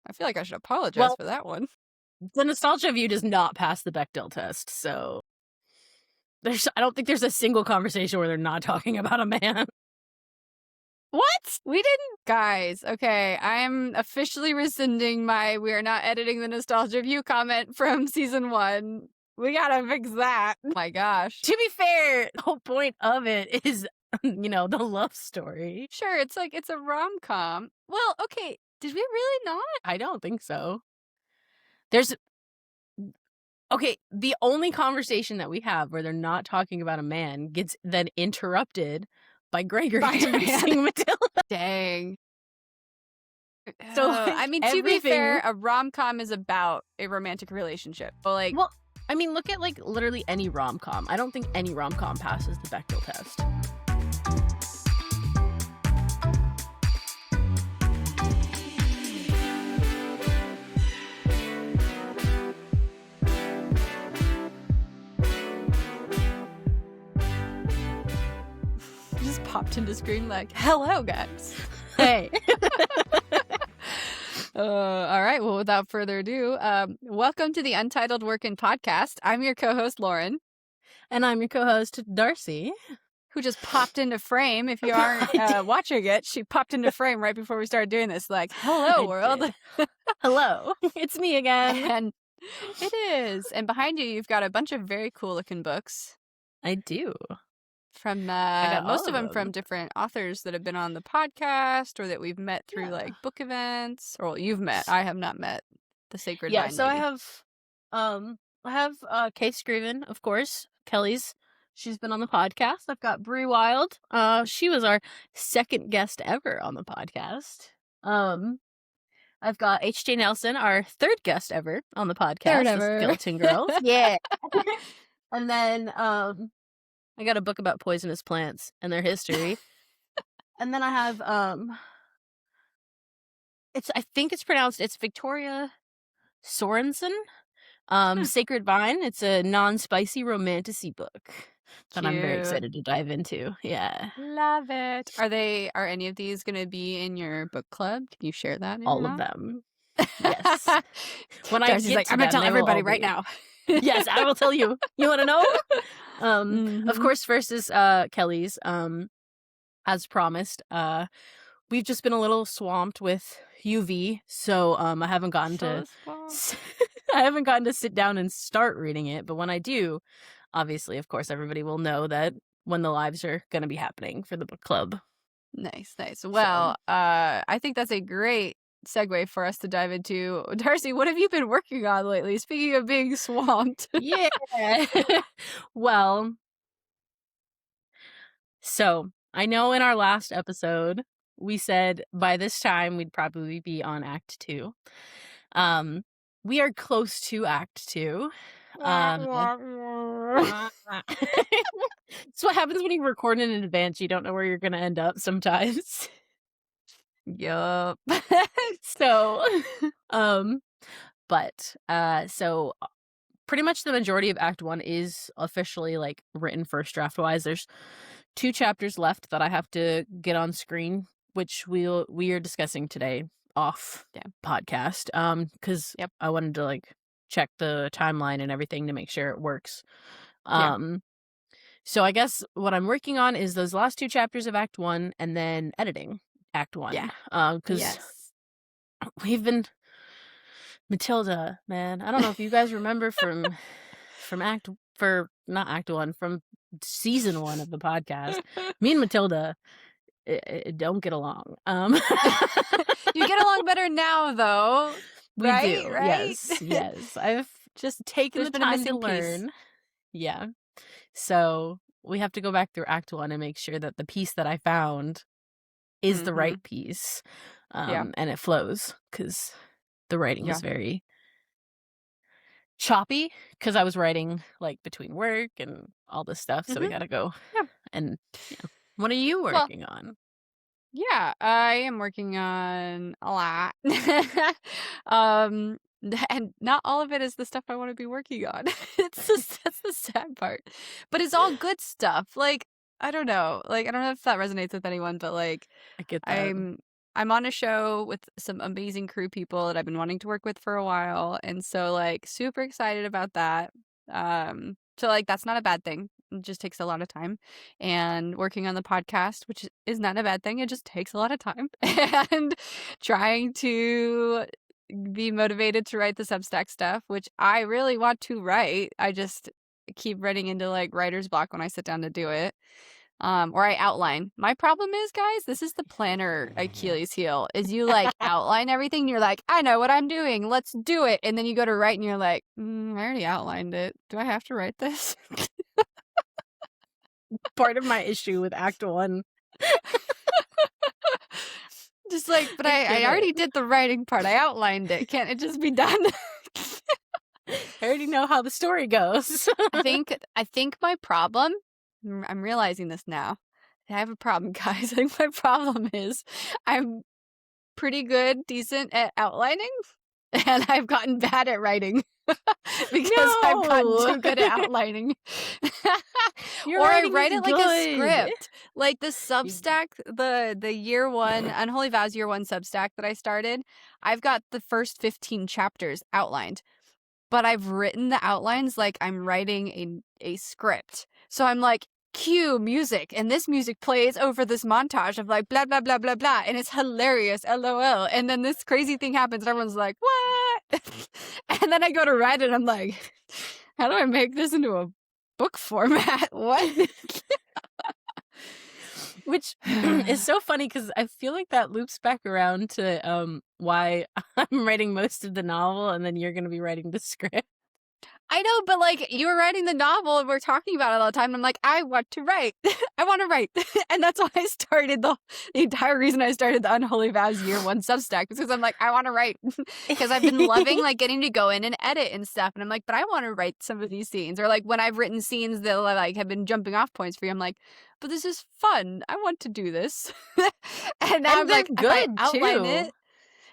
I feel like I should apologize Well, for that one. the nostalgia view does not pass the Bechdel test, so I don't think there's a single conversation where they're not talking about a man. What? We didn't, guys. Okay, I am officially rescinding my "we are not editing the nostalgia view" comment from season 1. We gotta fix that. Oh my gosh. To be fair, the whole point of it is, the love story. Sure, it's a rom-com. Well, okay, did we really not? I don't think so. There's Okay, the only conversation that we have where they're not talking about a man gets then interrupted by Gregory By a man. texting Matilda. Dang. So, I mean, to be everything- fair, a rom-com is about a romantic relationship. But Well, I mean, look at literally any rom-com. I don't think any rom-com passes the Bechdel test. just popped into screen like, hello, guys. Hey. All right. Well, without further ado, welcome to the Untitled Workin' Podcast. I'm your co-host, Lauren. And I'm your co-host, Darcy. Who just popped into frame. If you aren't watching it, she popped into frame right before we started doing this. Like, hello, world. Hello. It's me again. And it is. And behind you, you've got a bunch of very cool-looking books. I do. From got most all of of them from them. different authors that have been on the podcast or that we've met through Yeah. book events. Or well, you've met. I have not met the Sacred Yeah, Vine so lady. I have Kate Scriven, of course, Kelly's. She's been on the podcast. I've got Bree Wild. She was our second guest ever on the podcast. I've got H.J. Nelson, our third guest ever on the podcast. Third the ever. Skeleton Girls. Yeah. And then I got a book about poisonous plants and their history. And then I have I think it's pronounced, it's Victoria Sorensen. Sacred Vine. It's a non-spicy romantasy book that I'm very Cute. excited to dive into. Yeah. Love it. Are any of these going to be in your book club? Can you share that? All of them. Yes. When I Darcy's get like, to I'm going to them, tell they will everybody all right be. now. Yes, I will tell you. You want to know? Of Mhm. course, first is Kelly's. As promised. We've just been a little swamped with UV, so I haven't gotten to I haven't gotten to sit down and start reading it, but when I do, obviously, of course, everybody will know that when the lives are going to be happening for the book club. Nice. Well, I think that's a great segue for us to dive into. Darcy, what have you been working on lately? Speaking of being swamped. Yeah. Well, so I know in our last episode, we said by this time we'd probably be on Act 2. We are close to Act 2. It's what happens when you record in advance. You don't know where you're going to end up sometimes. Yup. So, so pretty much the majority of Act 1 is officially written first draft wise. There's 2 chapters left that I have to get on screen, which we are discussing today off podcast. Because I wanted to check the timeline and everything to make sure it works. So I guess what I'm working on is those last 2 chapters of Act 1 and then editing Act 1. Yeah. Because we've been Matilda, man. I don't know if you guys remember from not Act 1, from season 1 of the podcast. Me and Matilda don't get along. You get along better now, though. We right? do. Right? Yes. I've just taken There's the been a time to missing piece. learn. Yeah. So we have to go back through Act 1 and make sure that the piece that I found is the right piece. And it flows, because the writing is very choppy, because I was writing between work and all this stuff. So we got to go. Yeah. And what are you working on? Yeah, I am working on a lot. And not all of it is the stuff I want to be working on. That's the sad part. But it's all good stuff. I don't know. I don't know if that resonates with anyone, but I get that. I'm on a show with some amazing crew people that I've been wanting to work with for a while, and so, like, super excited about that. So, like, that's not a bad thing. It just takes a lot of time. And working on the podcast, which is not a bad thing, it just takes a lot of time. And trying to be motivated to write the Substack stuff, which I really want to write. I just keep running into, like, writer's block when I sit down to do it. Or I outline. My problem is, guys, this is the planner Achilles heel, is you, like, outline everything, and you're like, "I know what I'm doing, let's do it," and then you go to write, and you're like, I already outlined it. Do I have to write this?" Part of my issue with Act 1. Just like, "But I get I already it. did the writing part, I outlined it, can't it just be done?" I already know how the story goes. I think my problem, I'm realizing this now. I have a problem, guys. I think my problem is I'm pretty good, decent at outlining, and I've gotten bad at writing because I've gotten No! too good at outlining. Your Or I writing write is it like a good. script. Like the Substack, the year one, Unholy Vows year one Substack that I started, I've got the first 15 chapters outlined. But I've written the outlines like I'm writing a script. So I'm like, cue music, and this music plays over this montage of like blah blah blah blah blah, and it's hilarious, lol. And then this crazy thing happens, and everyone's like, what? And then I go to write it, and I'm like, how do I make this into a book format? What? Which is so funny because I feel like that loops back around to why I'm writing most of the novel and then you're going to be writing the script. I know, but like you were writing the novel and we're talking about it all the time. And I'm like, I want to write. I want to write. And that's why I started the entire reason I started the Unholy Vows year one Substack, because I'm like, I want to write. Because I've been loving like getting to go in and edit and stuff. And I'm like, but I want to write some of these scenes. Or like when I've written scenes that like have been jumping off points for you, I'm like, but this is fun. I want to do this. And now And I'm they're like, if I good outline too. it.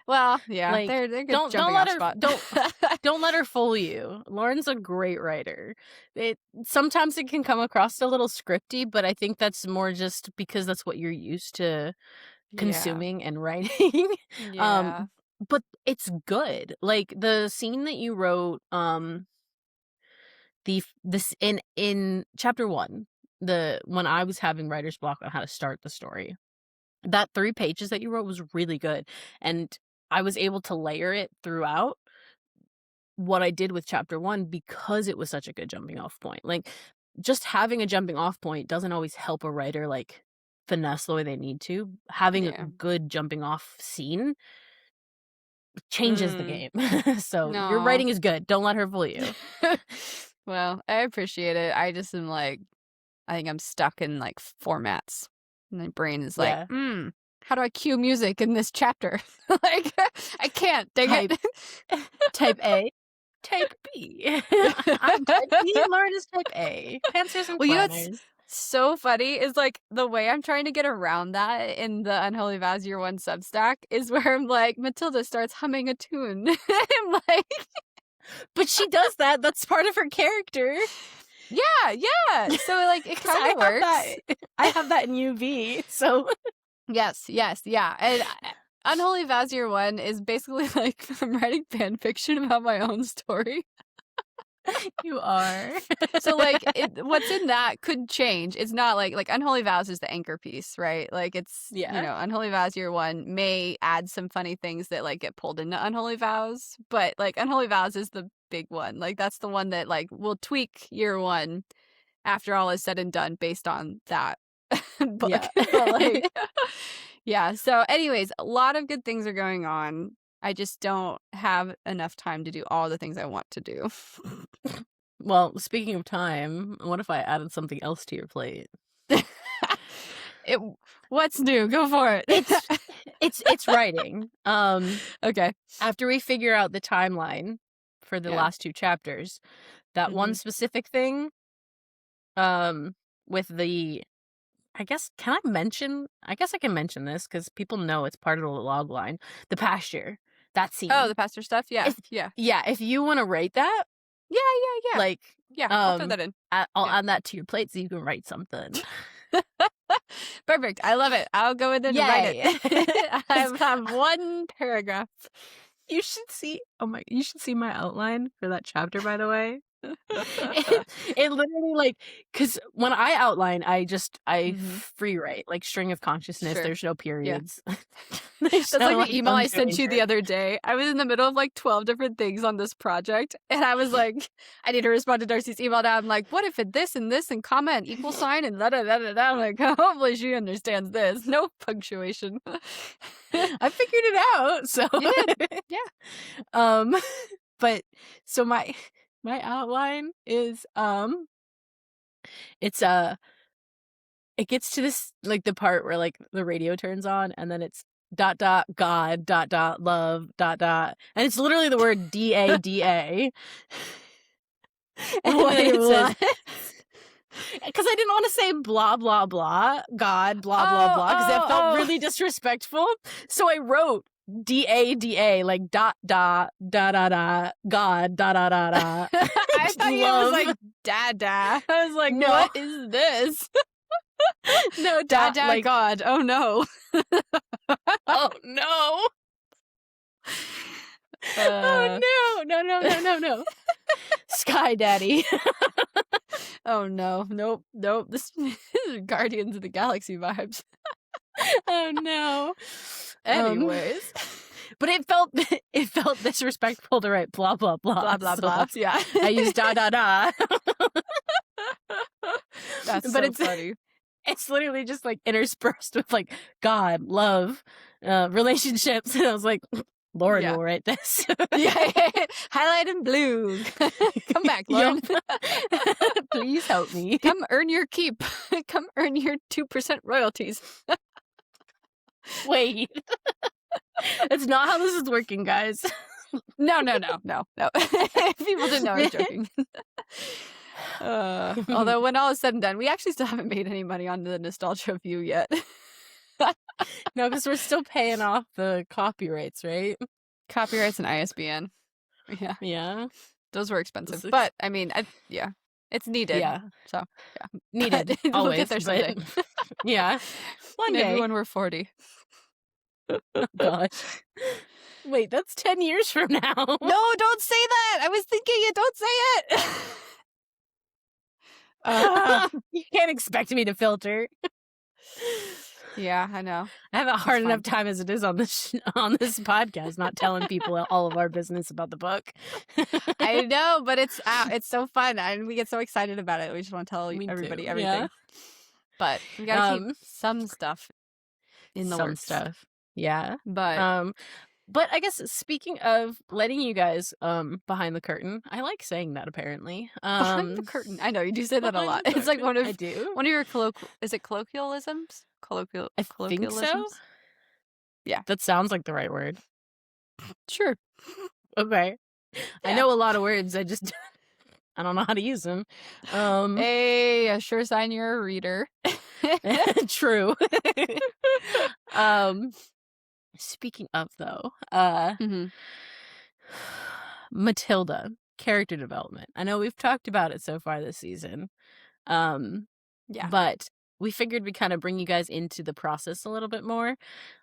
Well, yeah, Like, they're good don't jumping let off her spot. don't let her fool you. Lauren's a great writer. It sometimes it can come across a little scripty, but I think that's more just because that's what you're used to Yeah. consuming and writing. Yeah. But it's good. Like the scene that you wrote, this in chapter 1, the when I was having writer's block on how to start the story. That 3 pages that you wrote was really good, and I was able to layer it throughout what I did with chapter 1 because it was such a good jumping off point. Like, just having a jumping off point doesn't always help a writer, like, finesse the way they need to. Having a Yeah. good jumping off scene changes the Mm. game. So, your No. writing is good. Don't let her fool you. Well, I appreciate it. I just am like, I think I'm stuck in like formats. My brain is like, Yeah. how do I cue music in this chapter? Like, I can't. Dang Type it. type A, type B. I'm type B, Lauren is type A. Pantsers and Well, you know what's planners. so funny is like the way I'm trying to get around that in the Unholy Vows Year One Substack is where I'm like, Matilda starts humming a tune. I'm like, But she does that. That's part of her character. yeah. So like it 'Cause kind of works. I have that in UV, so Yes, yeah. And Unholy Vows Year One is basically like I'm writing fan fiction about my own story. you are. So like what's in that could change. It's not like Unholy Vows is the anchor piece, right? Like it's Yeah. Unholy Vows Year One may add some funny things that like get pulled into Unholy Vows, but like Unholy Vows is the big one. Like that's the one that like will tweak Year One after all is said and done based on that book. Yeah. But like yeah. So anyways, a lot of good things are going on. I just don't have enough time to do all the things I want to do. Well, speaking of time, what if I added something else to your plate? It what's new? Go for it. It's writing. Okay. After we figure out the timeline for the Yeah. last 2 chapters, that one specific thing, with the I guess I can mention this because people know it's part of the log line. The pasture, that scene. Oh, the pastor stuff? Yeah. Yeah, if you want to write that, Yeah. like, Yeah, I'll throw that in. I'll Yeah. add that to your plate so you can write something. Perfect. I love it. I'll go in and write Yay. it. I have one paragraph. You should see my outline for that chapter, by the way. It literally, like, because when I outline, I Mhm. free write, like, string of consciousness. Sure. There's no Yeah. periods. That's like the email I sent you the other day. I was in the middle of like 12 different things on this project, and I was like, I need to respond to Darcy's email now. I'm like, what if it this and this and comma and equal sign and da da da da da? I'm like, hopefully she understands this. No punctuation. I figured it out. So You did. Yeah. But so my outline is it's it gets to this, like, the part where, like, the radio turns on, and then it's dot dot God dot dot love dot dot, and it's literally the word DADA. And then it says, because I didn't want to say blah blah blah God blah blah blah, because that felt really disrespectful. So I wrote DADA, like dot dot da da da God da da da da. I thought it was like dada. I was like, No. what is this? No, Dada, like, God. Oh no. oh no. Oh no. Sky Daddy. Oh no. Nope. This is Guardians of the Galaxy vibes. Oh no. Anyways. But it felt disrespectful to write blah blah blah. Blah blah so blah. Yeah. I used da da da. That's But so funny. It's literally just like interspersed with like God, love, relationships. And I was like, Lauren will write this. Yeah. Highlight in blue. Come back, Lauren. Please help me. Come earn your keep. Come earn your 2% royalties. Wait. That's not how this is working, guys. No. People didn't know I was joking. Although when all is said and done, we actually still haven't made any money on the nostalgia view yet. No, because we're still paying off the copyrights, right? Copyrights and ISBN. Yeah. Those were expensive. But, I mean, it's needed. Yeah. So, yeah. Needed. We'll Always, get there someday. Yeah. One Maybe day. when we're 40. Oh, gosh. Wait, that's 10 years from now. No, don't say that! I was thinking it. Don't say it! You can't expect me to filter. Yeah, I know. I have a hard enough time as it is on this podcast, not telling people all of our business about the book. I know, but it's so fun, and we get so excited about it. We just want to tell everybody everything. Yeah. But we gotta keep some stuff in the works. Some stuff, yeah. But I guess speaking of letting you guys behind the curtain, I like saying that apparently. Behind the curtain. I know you do say that a lot. It's like one of your is it colloquialisms? I think so. Yeah. That sounds like the right word. Sure. Okay. Yeah. I know a lot of words. I don't know how to use them. Hey, a sure sign you're a reader. True. Speaking of, though, Matilda, character development. I know we've talked about it so far this season. Yeah. But we figured we'd kind of bring you guys into the process a little bit more.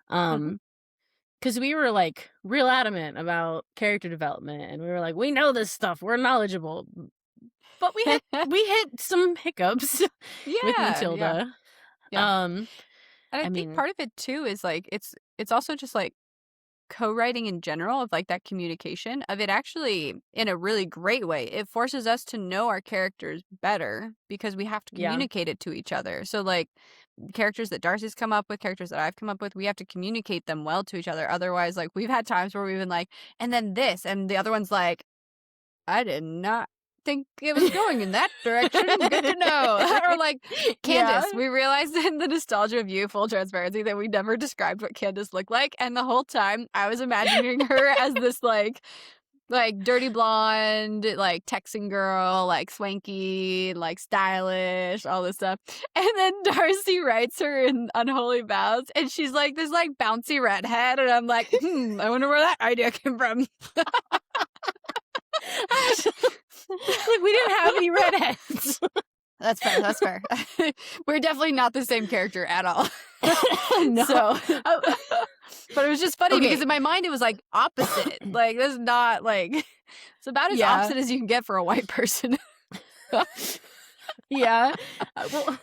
Because we were like real adamant about character development, and we were like, we know this stuff, we're knowledgeable. But we hit some hiccups with Matilda. Yeah. And I think part of it too is like it's also just like co-writing in general, of like that communication of it, actually in a really great way. It forces us to know our characters better because we have to communicate it to each other. So like characters that Darcy's come up with, characters that I've come up with, we have to communicate them well to each other. Otherwise, like we've had times where we've been like, and then this, and the other one's like, I did not think it was going in that direction. Good to know. Or like Candace, we realized in the nostalgia of you, full transparency, that we never described what Candace looked like, and the whole time I was imagining her as this like dirty blonde, like Texan girl, like swanky, like stylish, all this stuff. And then Darcy writes her in Unholy Vows, and she's like this like bouncy redhead, and I'm like, I wonder where that idea came from. Like, we didn't have any redheads. That's fair. That's fair. We're definitely not the same character at all. No. So, Oh, but it was just funny because okay. in my mind it was like opposite. Like this is not like it's about as Yeah. opposite as you can get for a white person. Yeah. Well,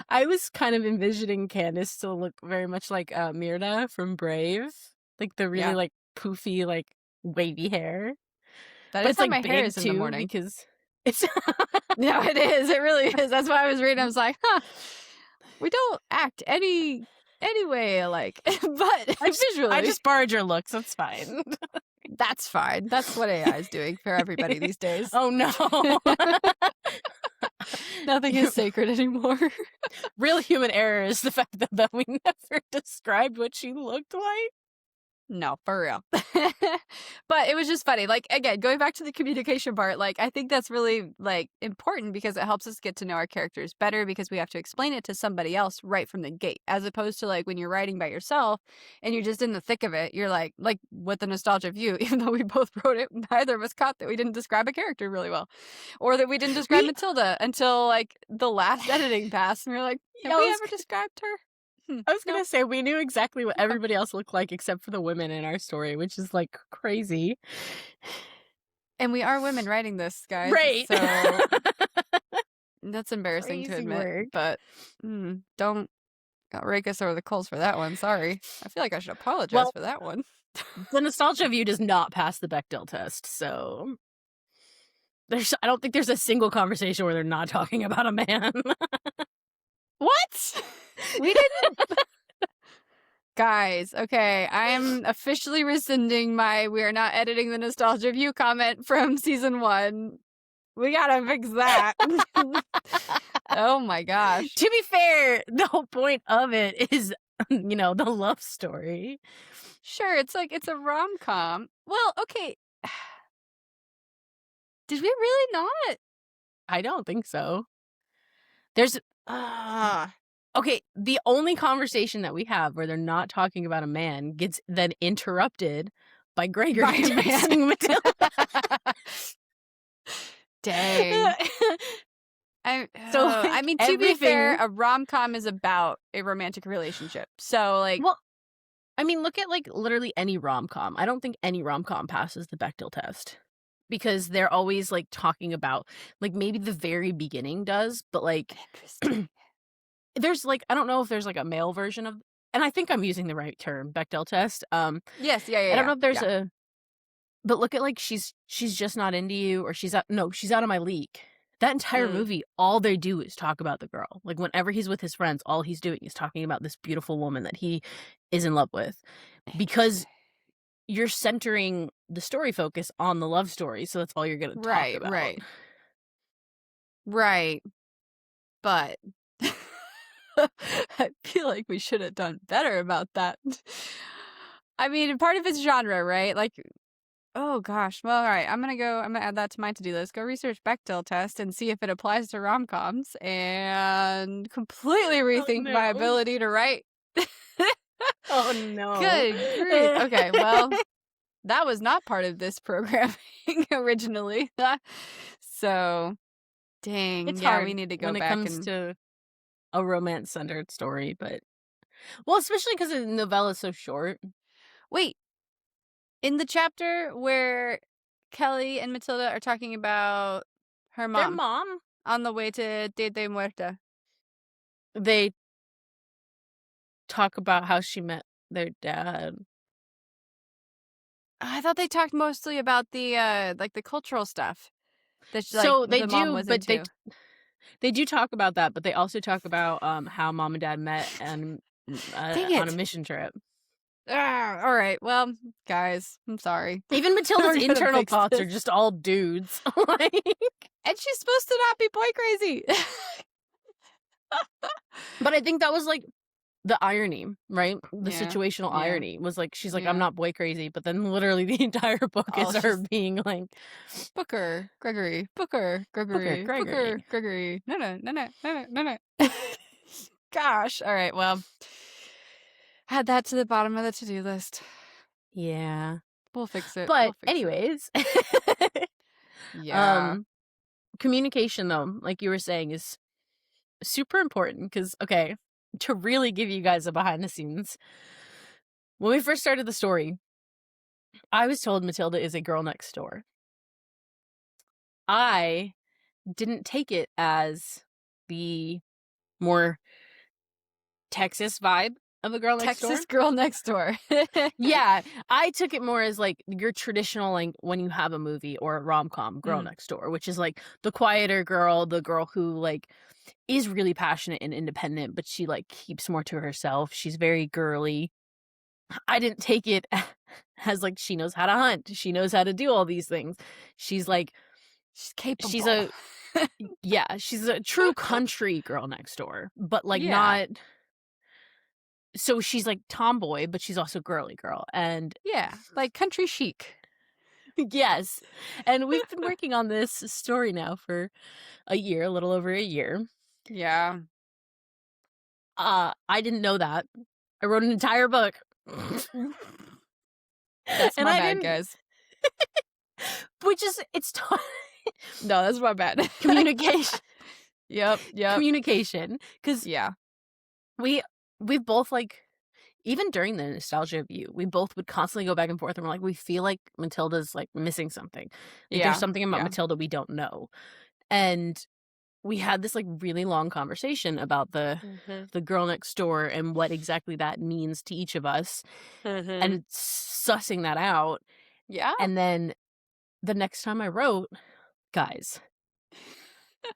I was kind of envisioning Candace to look very much like Myrna from Brave, like the really Yeah, like poofy, like wavy hair, that but is it's how like my hair big is in the too morning. because it's No, it is. It really is. That's why I was reading. I was like, huh, we don't act any way alike, but I visually, just borrowed your looks. That's fine. that's fine. That's what AI is doing for everybody these days. Oh no. Nothing is sacred anymore. Real human error is the fact that we never described what she looked like. No, for real. But it was just funny. Like again, going back to the communication part, like I think that's really like important because it helps us get to know our characters better because we have to explain it to somebody else right from the gate, as opposed to like when you're writing by yourself and you're just in the thick of it. You're like with the nostalgia view, even though we both wrote it, neither of us caught that we didn't describe a character really well, or that we didn't describe We Matilda until like the last editing pass, and we are like, have yeah, we ever described her? I was Nope. gonna say we knew exactly what everybody else looked like except for the women in our story, which is like crazy. And we are women writing this, guys, Right. so that's embarrassing to Crazy admit, work. but, don't rake us over the coals for that one, sorry. I feel like I should apologize Well, for that one. the nostalgia view does not pass the Bechdel test, so I don't think there's a single conversation where they're not talking about a man. What? We didn't Guys, okay, I am officially rescinding my "We are not editing the nostalgia view" comment from season 1. We gotta fix that. Oh my gosh. To be fair, the whole point of it is, the love story. Sure, it's like it's a rom-com. Well, okay. Did we really not? I don't think so. There's ah okay, the only conversation that we have where they're not talking about a man gets then interrupted by Gregory By a man. texting Matilda. Dang. So, like, I mean, to be fair, everything a rom-com is about a romantic relationship. So, like, well, I mean, look at, like, literally any rom-com. I don't think any rom-com passes the Bechdel test because they're always, like, talking about like, maybe the very beginning does, but, like, interesting. there's, like I don't know if there's, like, a male version of and I think I'm using the right term, Bechdel test. Yes, yeah, I yeah, don't yeah. know if there's Yeah. a but look at, like, she's just not into you or she's out of my league. That entire Mm. movie, all they do is talk about the girl. Like, whenever he's with his friends, all he's doing is talking about this beautiful woman that he is in love with because Interesting. you're centering the story focus on the love story, so that's all you're gonna talk Right, about. right, right. But I feel like we should have done better about that. I mean, part of it's genre, right? Like, oh gosh. Well, all right. I'm gonna add that to my to-do list. Go research Bechdel test and see if it applies to rom-coms and completely Oh, rethink my no. ability to write. Oh, no. Good grief. Okay, well, that was not part of this programming originally. So, dang. It's Yeah, we hard need to go when it back comes and to a romance-centered story, but well, especially because the novella is so short. wait. In the chapter where Kelly and Matilda are talking about her Their mom mom, on the way to Dia de Muerta. they talk about how she met their dad. I thought they talked mostly about the like the cultural stuff that So they the mom do, was but into. they do talk about that, but they also talk about how mom and dad met and Dang on a it. mission trip. All right. Well, guys, I'm sorry. Even Matilda's We're gonna internal fix thoughts are this. just all dudes. Like, And she's supposed to not be boy crazy. but I think that was like the irony, right? The Yeah. situational Yeah. irony was like she's like, I'm Yeah. not boy crazy, but then literally the entire book Oh, is her she's being like Booker, Gregory, Booker, Gregory, Gregory. Booker, Gregory. No, no, no, no, no, no, no. Gosh. All right. Well, add that to the bottom of the to-do list. Yeah. We'll fix it. But We'll fix anyways, it. Yeah. communication though, like you were saying, is super important because, okay, to really give you guys a behind the scenes, when we first started the story, I was told Matilda is a girl next door. I didn't take it as the more Texas vibe of a girl next door. Texas girl next door. Yeah, I took it more as, like, your traditional, like, when you have a movie or a rom-com, girl Mm, next door, which is, like, the quieter girl, the girl who, like, is really passionate and independent, but she, like, keeps more to herself. She's very girly. I didn't take it as, like, she knows how to hunt, she knows how to do all these things. She's, like she's she's capable. a yeah, she's a true country girl next door, but, like, Yeah. not so she's, like, tomboy, but she's also girly girl, and Yeah. Like country chic. yes, and we've been working on this story now for a year, a little over a year. Yeah. I didn't know that. I wrote an entire book. That's And my I bad, didn't guys. which is it's No, that's my bad. communication Yep, yep. communication, because Yeah. we we've both, like even during the nostalgia of you, we both would constantly go back and forth, and we're like, "We feel like Matilda's, like, missing something. Like, there's Yeah. something about Yeah. Matilda we don't know." And we had this, like, really long conversation about Mhm. the girl next door and what exactly that means to each of us, Mhm. and sussing that out, Yeah. and then the next time I wrote guys,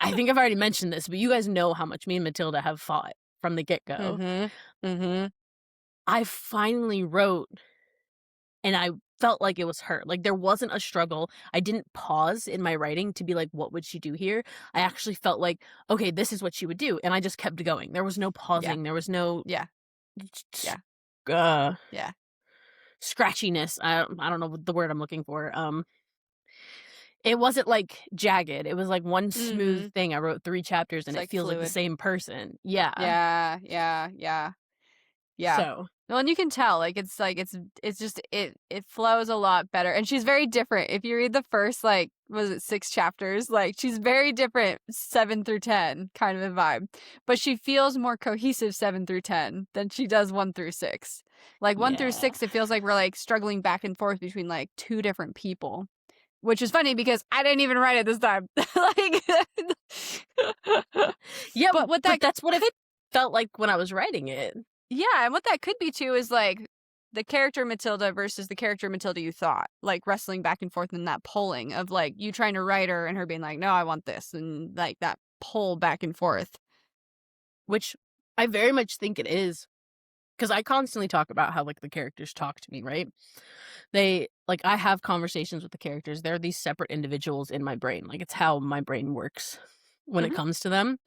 I think I've already mentioned this, but you guys know how much me and Matilda have fought from the get-go. Mhm. Mhm. I finally wrote and I felt like it was her. Like, there wasn't a struggle. I didn't pause in my writing to be like, "What would she do here?" I actually felt like, "Okay, this is what she would do," and I just kept going. There was no Yeah. pausing. There was no Yeah. s Yeah. uh, Yeah. scratchiness. I don't know what the word I'm looking for. It wasn't, like, jagged. It was, like, one smooth Mhm. thing. I wrote 3 chapters, It's and it like feels like the fluid. same person. Yeah. Yeah. Yeah. Yeah. Yeah. So Well, and you can tell, like it's just it flows a lot better, and she's very different. If you read the first, like, was it 6 chapters? Like, she's very different 7 through 10 kind of a vibe, but she feels more cohesive 7 through 10 than she does 1 through 6. Like, 1 through yeah. 6, it feels like we're, like, struggling back and forth between, like, 2 different people, which is funny because I didn't even write it this time. Like, Yeah, but what but that that's what it could felt like when I was writing it. yeah, and what that could be too is like the character Matilda versus the character Matilda you thought, like wrestling back and forth in that polling of like you trying to write her and her being like, no, I want this, and like that pull back and forth. Which I very much think it is, because I constantly talk about how, like, the characters talk to me, right? They like, I have conversations with the characters. They're these separate individuals in my brain, like, it's how my brain works when it Hmm. comes to them,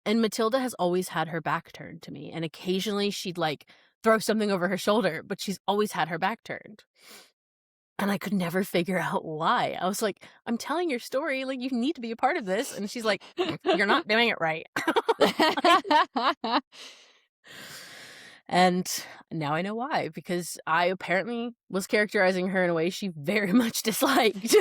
and Matilda has always had her back turned to me, and occasionally she'd, like, throw something over her shoulder, but she's always had her back turned, and I could never figure out why. I was like, "I'm telling your story, like, you need to be a part of this," and she's like, "You're not doing it right." And now I know why, because I apparently was characterizing her in a way she very much disliked.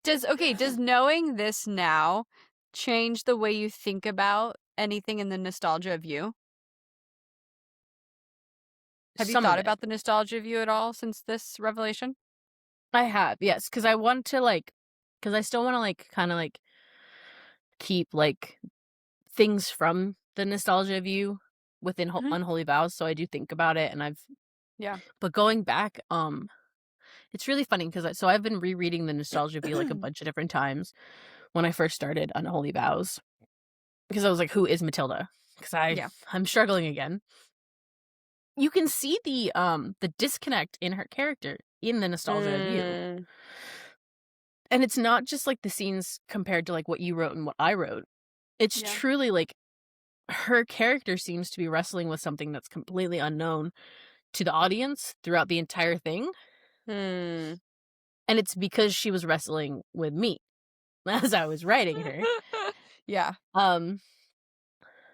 Does knowing this now change the way you think about anything in the nostalgia of you? Have you Some of thought it. about the nostalgia of you at all since this revelation? I have, yes, because I want to, like, because I still wanna, like, kinda, like, keep, like, things from the nostalgia of you within Mhm. Unholy Vows, so I do think about it, and I've Yeah. but going back, it's really funny because I've been rereading the nostalgia of you, like, a bunch of different times when I first started Unholy Vows, because I was like, "Who is Matilda?" Because Yeah. I'm struggling again. You can see the disconnect in her character in the nostalgia of you. Mm, And it's not just, like, the scenes compared to, like, what you wrote and what I wrote. It's yeah. truly, like, her character seems to be wrestling with something that's completely unknown to the audience throughout the entire thing, Hmm. and it's because she was wrestling with me as I was writing her. Yeah. Um,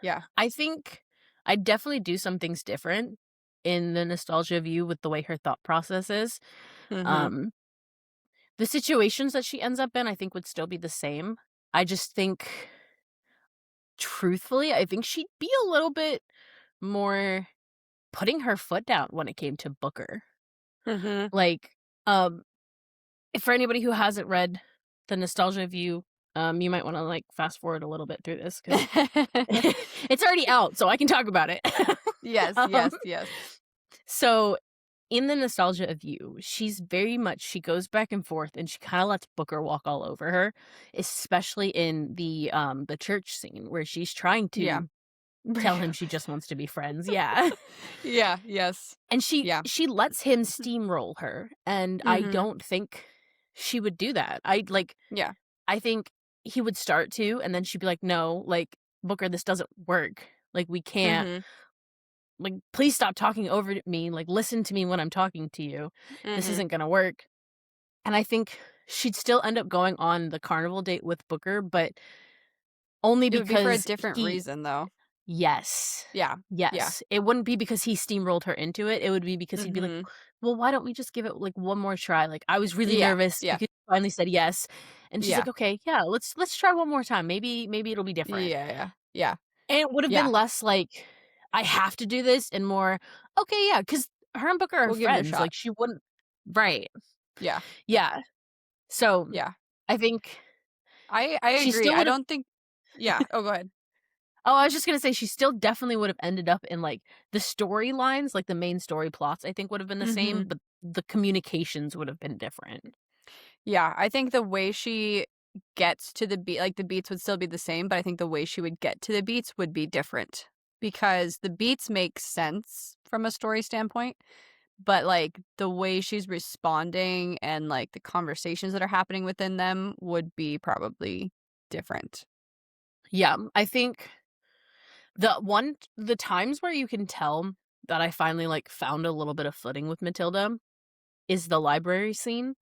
Yeah. I think I definitely do some things different in the nostalgia of you with the way her thought process is. Mhm. Um, the situations that she ends up in, I think would still be the same. I just think truthfully, I think she'd be a little bit more putting her foot down when it came to Booker. Mhm. Like, for anybody who hasn't read The Nostalgia of You, you might wanna, like, fast forward a little bit through this because it's already out, so I can talk about it. Yes, Um, yes, yes. so in The Nostalgia of You, she's very much she goes back and forth, and she kinda lets Booker walk all over her, especially in the church scene where she's trying Yeah. to tell him she just wants to be friends, yeah. Yeah, yes. And she Yeah. she lets him steamroll her, and I Mhm. don't think she would do that. Yeah. I think he would start to, and then she'd be like, "No, like, Booker, this doesn't work. Like, we can't. Mhm. Like, please stop talking over me. Like, listen to me when I'm talking to you. This Mhm. isn't gonna work." And I think she'd still end up going on the carnival date with Booker, but only It would be for a because different he reason, though. Yes. Yeah. Yeah. Yes. It wouldn't be because he steamrolled her into it, it would be because he'd be like, Mhm. "Well, why don't we just give it, like, one more try? Like, I was really Yeah. nervous, you Yeah. could finally said yes." And she's Yeah. like, "Okay, yeah, let's try one more time. Maybe it'll be different." Yeah, yeah. Yeah. And it would have been Yeah. less like, "I have to do this," and more, "Okay, yeah," because her and Booker are We'll give it a friends, shot. like, she wouldn't Right. Yeah. Yeah. So, Yeah. I think I she agree. still I would've don't think Yeah. Oh, go ahead. Oh, I was just gonna say she still definitely would have ended up in, like, the storylines, like, the main story plots, I think would have been the same, Mhm. but the communications would have been different. Yeah, I think the way she gets to the beat, like, the beats would still be the same, but I think the way she would get to the beats would be different because the beats make sense from a story standpoint, but, like, the way she's responding and, like, the conversations that are happening within them would be probably different. Yeah, I think the times where you can tell that I finally, like, found a little bit of footing with Matilda is the library scene,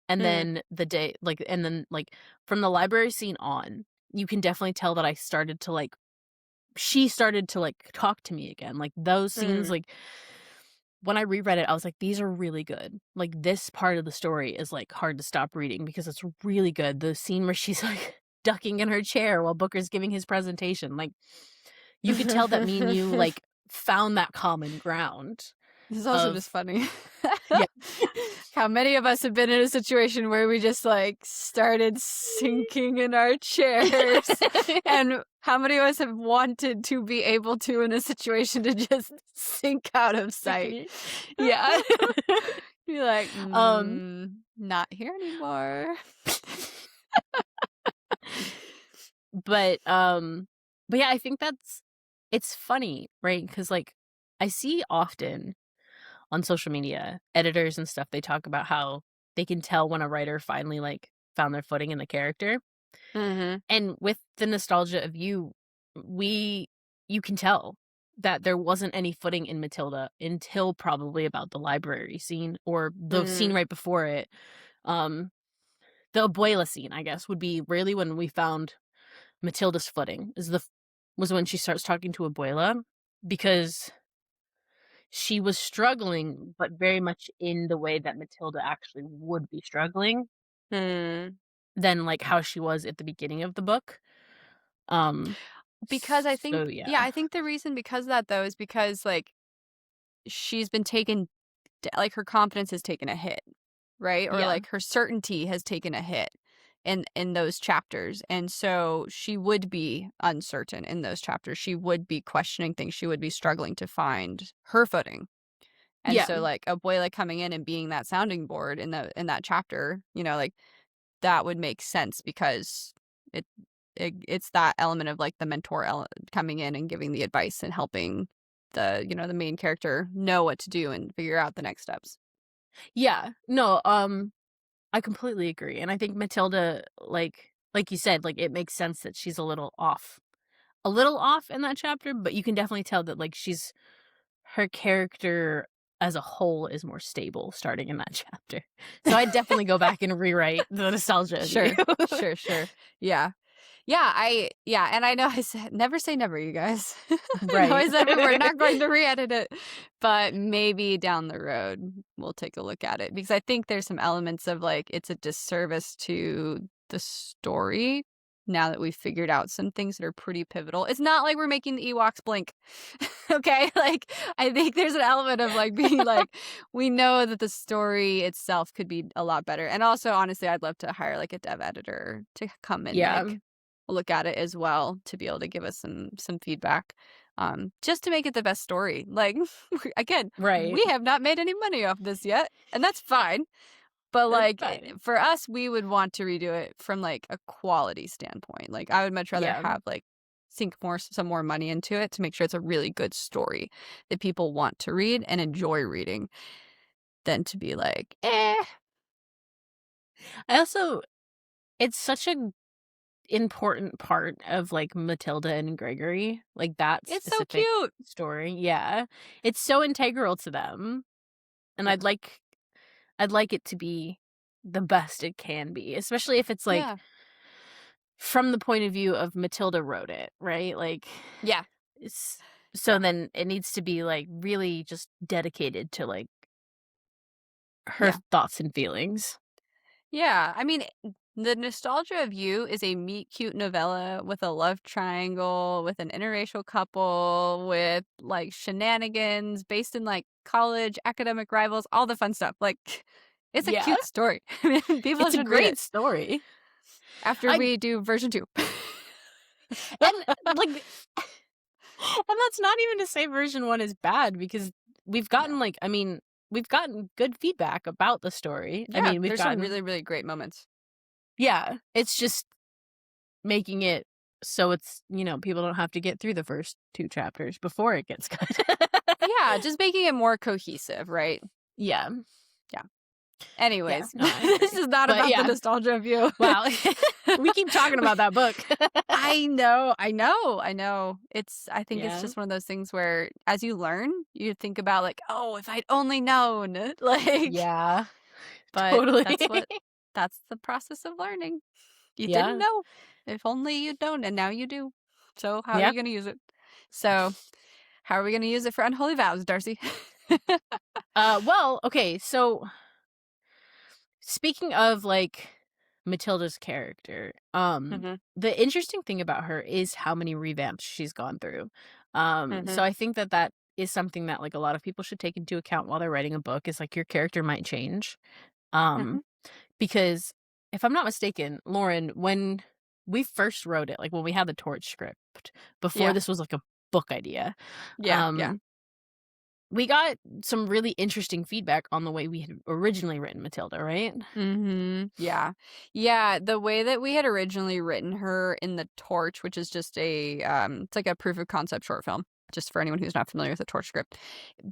and Mm, then the day like, and then, like, from the library scene on, you can definitely tell that I started to, like she started to, like, talk to me again, like, those scenes, mm. like when I reread it, I was like, "These are really good." Like, this part of the story is, like, hard to stop reading because it's really good. The scene where she's, like, ducking in her chair while Booker's giving his presentation, like, you could tell that me and you, like, found that common ground This is also of just funny. Yeah. How many of us have been in a situation where we just, like, started sinking in our chairs, and how many of us have wanted to be able to in a situation to just sink out of sight? Disappear. Yeah. You're like, Um not here anymore." But, but yeah, I think it's funny, right? Because like, I see often on social media, editors and stuff, they talk about how they can tell when a writer finally, like, found their footing in the character, Mhm. and with The Nostalgia of You, we you can tell that there wasn't any footing in Matilda until probably about the library scene or the scene Mm. right before it. Um, the abuela scene, I guess, would be really when we found Matilda's footing was when she starts talking to Abuela, because she was struggling, but very much in the way that Matilda actually would be struggling Mm. than, like, how she was at the beginning of the book. Um, Because I so think yeah, yeah. I think the reason because of that, though, is because, like, she's been taken like, her confidence has taken a hit, right? Or, Yeah. like, her certainty has taken a hit in those chapters, and so she would be uncertain in those chapters. She would be questioning things. She would be struggling to find her footing. And Yeah. so, like, Abuela coming in and being that sounding board in that chapter, like, that would make sense because it it's that element of, like, the mentor coming in and giving the advice and helping the main character know what to do and figure out the next steps. Yeah. No, I completely agree, and I think Matilda, like you said, like, it makes sense that she's a little off in that chapter, but you can definitely tell that, like, her character as a whole is more stable starting in that chapter. So I'd definitely go back and rewrite The Nostalgia of You. Sure. Sure, sure. Yeah. Yeah, and I know I said never say never, you guys. I know Right. I said we were not going to re-edit it, but maybe down the road we'll take a look at it because I think there's some elements of, like, it's a disservice to the story now that we've figured out some things that are pretty pivotal. It's not like we're making the Ewoks blink. Okay? Like, I think there's an element of, like, being like, we know that the story itself could be a lot better. And also, honestly, I'd love to hire, like, a dev editor to come and, Yeah, like, look at it as well to be able to give us some feedback, just to make it the best story. Like, again, right. we have not made any money off this yet, and that's fine. But, That's like, fine. for us, we would want to redo it from, like, a quality standpoint. Like, I would much rather Yeah, have, like, sink some more money into it to make sure it's a really good story that people want to read and enjoy reading than to be like, "Eh." I also it's such a important part of, like, Matilda and Gregory, like, that It's so specific cute. story, yeah. It's so integral to them, and Yeah. I'd like it to be the best it can be, especially if it's, like, Yeah. from the point of view of Matilda wrote it, right? Like, Yeah. it's so Yeah. then it needs to be, like, really just dedicated to, like, her Yeah. thoughts and feelings. Yeah, I mean, The Nostalgia of You is a meet cute novella with a love triangle, with an interracial couple, with like shenanigans based in like college, academic rivals, all the fun stuff. Like, it's a Yeah, cute story. I mean, people it's a should read it great story. after I we do version two. and, like and that's not even to say version 1 is bad because we've No. gotten, like I mean, we've gotten good feedback about the story. I Yeah, mean, we've there's some gotten really, really great moments. yeah, it's just making it so it's, people don't have to get through the first 2 chapters before it gets good. Yeah, just making it more cohesive, right? Yeah. Yeah. Yeah, Anyways, no, I this agree. is not But about the yeah, nostalgia of you. wow. We keep talking about that book. I know, I know, I know. I think it's Yeah. just one of those things where as you learn, you think about like, "Oh, if I'd only known." Like, Yeah, but totally. that's the process of learning. You didn't Yeah. know. If only you'd known, and now you do. So how are Yep. you gonna use it? So, how are we gonna use it for unholy vows, Darcy? Well, okay, so speaking of, like, Matilda's character, Mhm, the interesting thing about her is how many revamps she's gone through. So mhm, I think that that is something that, like, a lot of people should take into account while they're writing a book is, like, your character might change. mhm. Um, because if I'm not mistaken, Lauren, when we first wrote it, like, when we had the Torch script, before Yeah, this was, like, a book idea, yeah, yeah. um we got some really interesting feedback on the way we had originally written Matilda, right? Mhm. Yeah. Yeah, the way that we had originally written her in The Torch, which is just it's like a proof of concept short film, just for anyone who's not familiar with the Torch script.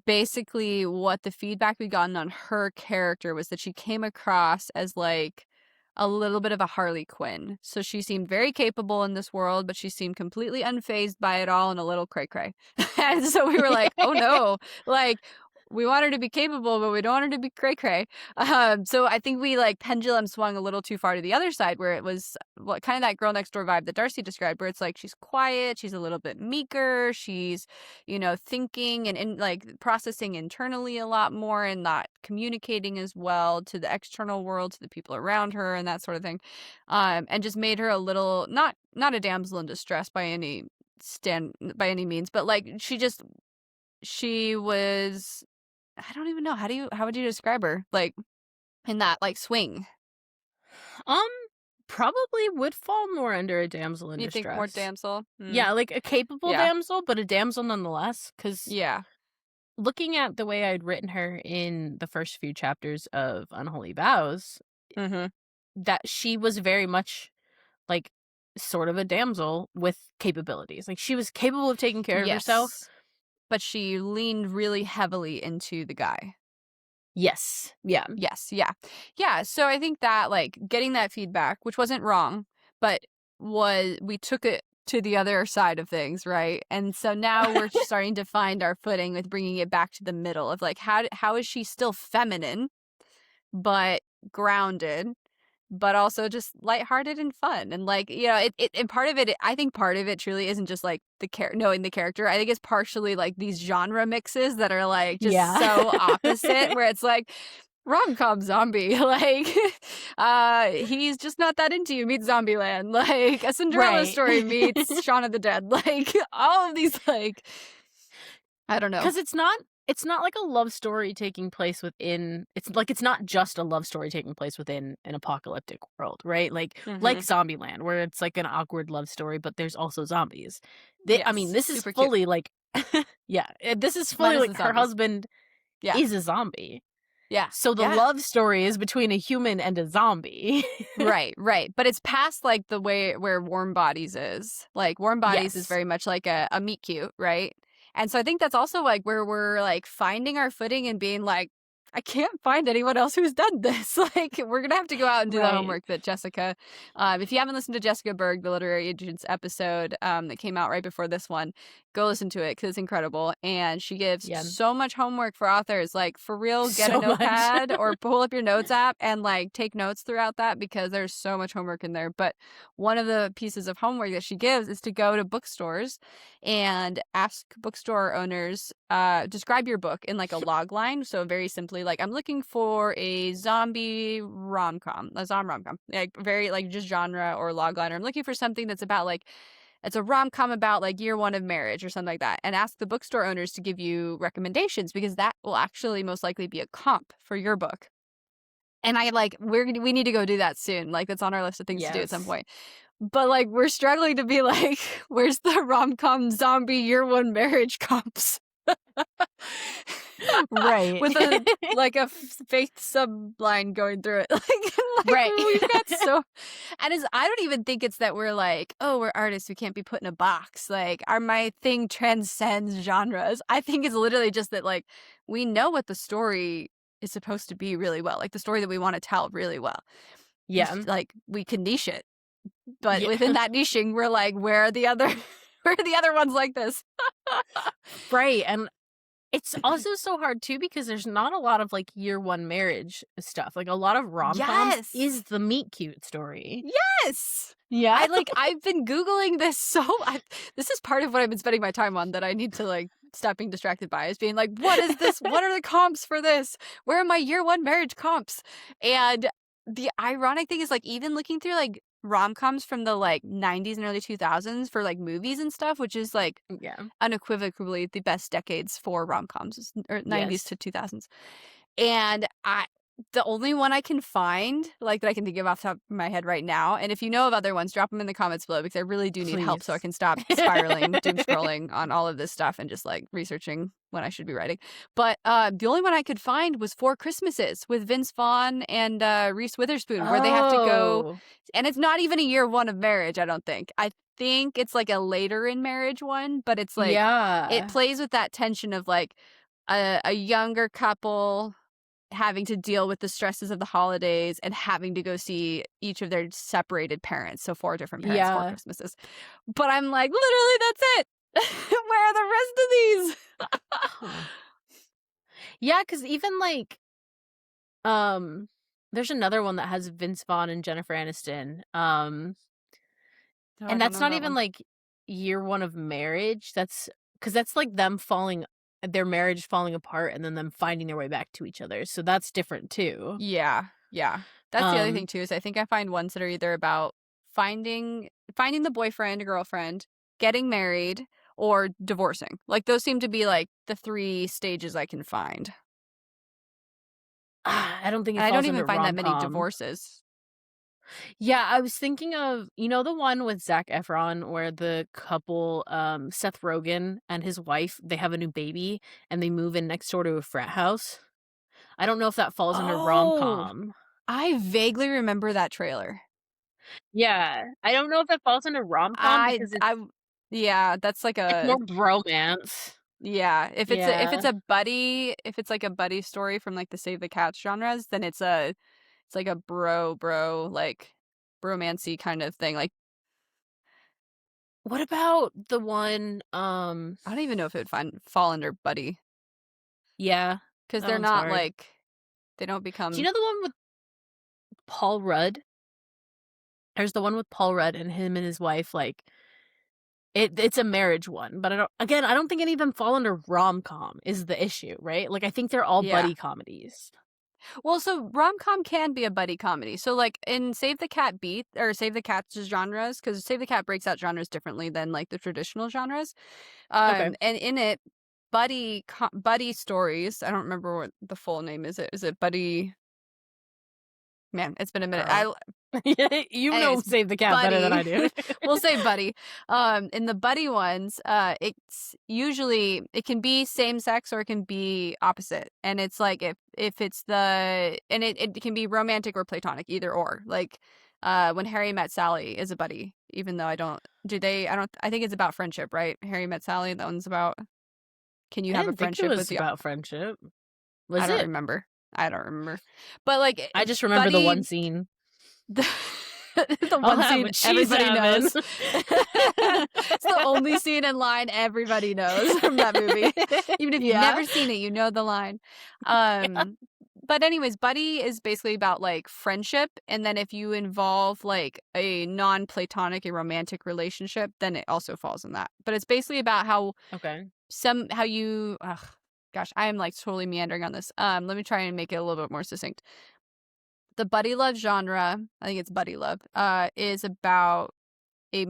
Basically, what the feedback we'd gotten on her character was that she came across as, like, a little bit of a Harley Quinn. So she seemed very capable in this world, but she seemed completely unfazed by it all and a little cray-cray. And so we were like, "Oh, no." Like, we want her to be capable, but we don't want her to be cray-cray. So I think we like pendulum swung a little too far to the other side where it was what kind of that girl next door vibe that Darcy described, where it's like she's quiet, she's a little bit meeker, she's, thinking and like processing internally a lot more and not communicating as well to the external world, to the people around her and that sort of thing. And just made her a little not a damsel in distress by any means, but like she was I don't even know. How would you describe her? Like, in that, like, swing? Um, Probably would fall more under a damsel in You think more distress. damsel? Yeah, like a capable Yeah. damsel, but a damsel nonetheless. Because Yeah. looking at the way I'd written her in the first few chapters of Unholy Vows, Mhm. that she was very much like sort of a damsel with capabilities. Like she was capable of taking care of herself. Yes. But she leaned really heavily into the guy. Yes. Yeah. Yes, yeah. Yeah, so I think that, like, getting that feedback, which wasn't wrong, but we took it to the other side of things, right? And so now we're starting to find our footing with bringing it back to the middle of, like, how is she still feminine, but grounded, but also just lighthearted and fun. And like, and part of it, I think part of it truly isn't just like knowing the character. I think it's partially like these genre mixes that are like just Yeah. so opposite, where it's like rom-com zombie. Like, he's just not that into you meets Zombieland. Like, a Cinderella Right. story meets Shaun of the Dead. Like, all of these, like, I don't know. 'Cause it's not like a love story taking place within it's not just a love story taking place within an apocalyptic world, right? Like Mhm. Zombieland, where it's like an awkward love story, but there's also zombies. I mean, Yes, this is super cute. fully like yeah, this is fully Minus the like her zombies. husband Yeah, is a zombie. yeah, So the yeah. love story is between a human and a zombie. Right, right, but it's past, like, the way where Warm Bodies is. Like, Warm Bodies is Yes. very much like a meet cute, right? And so I think that's also, like, where we're, like, finding our footing and being like, "I can't find anyone else who's done this." Like, we're gonna have to go out and do the Right. homework that Jessica if you haven't listened to Jessica Berg, the Literary Agents episode, that came out right before this one, go listen to it because it's incredible, and she gives Yeah. so much homework for authors, like, for real, get a So much. notepad or pull up your notes app and, like, take notes throughout that because there's so much homework in there, but one of the pieces of homework that she gives is to go to bookstores and ask bookstore owners, describe your book in, like, a log line, so very simply, like, "I'm looking for a zombie rom-com," a rom-com, like, very, like, just genre or log line, or, "I'm looking for something that's about, like, it's a rom-com about, like, year 1 of marriage," or something like that, and ask the bookstore owners to give you recommendations because that will actually most likely be a comp for your book. And I, like, we need to go do that soon, like, that's on our list of things to do at some Yes. point. But, like, we're struggling to be like, "Where's the rom-com zombie year 1 marriage comps?" Right. With a faith subline going through it. Like, Right. we've got so and it's I don't even think it's that we're like, "Oh, we're artists, we can't be put in a box." Like, my thing transcends genres. I think it's literally just that, like, we know what the story is supposed to be really well, like, the story that we wanna tell really well. Yeah. Like, we can niche it, but Yeah. within that niching, we're like, "Where are the other where are the other ones like this?" Right, and it's also so hard too because there's not a lot of, like, year 1 marriage stuff, like, a lot of rom-coms Yes! is the meet cute story. Yes! Yeah. I've been Googling this this is part of what I've been spending my time on that I need to, like, stop being distracted by, is being like, "What is this? What are the comps for this? Where are my year 1 marriage comps?" And the ironic thing is, like, even looking through, like, rom-coms from the, like, 90s and early 2000s for, like, movies and stuff, which is, like, Yeah. unequivocally the best decades for rom-coms, or 90s Yes. to 2000s. And the only one I can find, like, that I can think of off the top of my head right now, and if you know of other ones, drop them in the comments below because I really do need help so I Please. can stop spiraling, doom scrolling on all of this stuff and just, like, researching when I should be writing. But, the only one I could find was Four Christmases with Vince Vaughn and, Reese Witherspoon, where they have to go Oh. and it's not even a year 1 of marriage, I don't think. I think it's, like, a later in marriage one, but it's, like, it Yeah. plays with that tension of, like, a younger couple having to deal with the stresses of the holidays and having to go see each of their separated parents, so 4 different parents, 4 Yeah. Christmases. But I'm like, "Literally, that's it! Where are the rest of these?" Huh. Yeah, because even, like, um, there's another one that has Vince Vaughn and Jennifer Aniston, Oh, I and don't that's know not that even, one. like, year 1 of marriage, that's like, them falling their marriage falling apart and then them finding their way back to each other, so that's different too. Yeah, yeah. That's the other thing Um, too, is I think I find ones that are either about finding the boyfriend or girlfriend, getting married, or divorcing. Like, those seem to be, like, the 3 stages I can find. I don't think it And I don't falls even under find that many rom-com. divorces. Yeah, I was thinking of the one with Zac Efron where the couple, Seth Rogen and his wife, they have a new baby and they move in next door to a frat house? I don't know if that falls under Oh! rom-com. I vaguely remember that trailer. Yeah, I don't know if that falls under rom-com I because I yeah, that's like it's more a bromance. yeah, if Yeah. it's like a buddy story from, like, the Save the Cats genres, then it's like a bro, like, bromancy kind of thing, like, What about the one, I don't even know if it would fall under buddy yeah, because 'cause that they're one's not, hard. like they don't Do you become know the one with Paul Rudd? There's the one with Paul Rudd and him and his wife, like, it's a marriage one, but I don't think any of them fall under rom-com is the issue, right? Like, I think they're all yeah. buddy comedies. Well, so rom-com can be a buddy comedy. So, like, in Save the Cat Beat or Save the Cat's genres, because Save the Cat breaks out genres differently than, like, the traditional genres. Okay. And in it, buddy stories, I don't remember what the full name is. Is it Buddy? Man, it's been a minute. Girl. You know Anyways, Save the Cat better than I buddy. do. We'll say buddy. In the buddy ones, it's usually it can be same sex or it can be opposite. And it's like if it's it can be romantic or platonic, either or. Like when Harry Met Sally is a buddy, even though I think it's about friendship, right? Harry Met Sally, that one's about can you I have a didn't think it friendship with was the about friendship. I Was don't it? remember. I don't remember. But like I just remember the one scene. the, the I'll one have scene what she's everybody having. knows. It's the only scene in line everybody knows from that movie. Even if you've Yeah. never seen it, you know the line. But anyways, Buddy is basically about like friendship, and then if you involve like a non-platonic, a romantic relationship, then it also falls in that. But it's basically about how Okay. gosh, I am like totally meandering on this. Let me try and make it a little bit more succinct. The buddy love genre, I think it's buddy love, is about a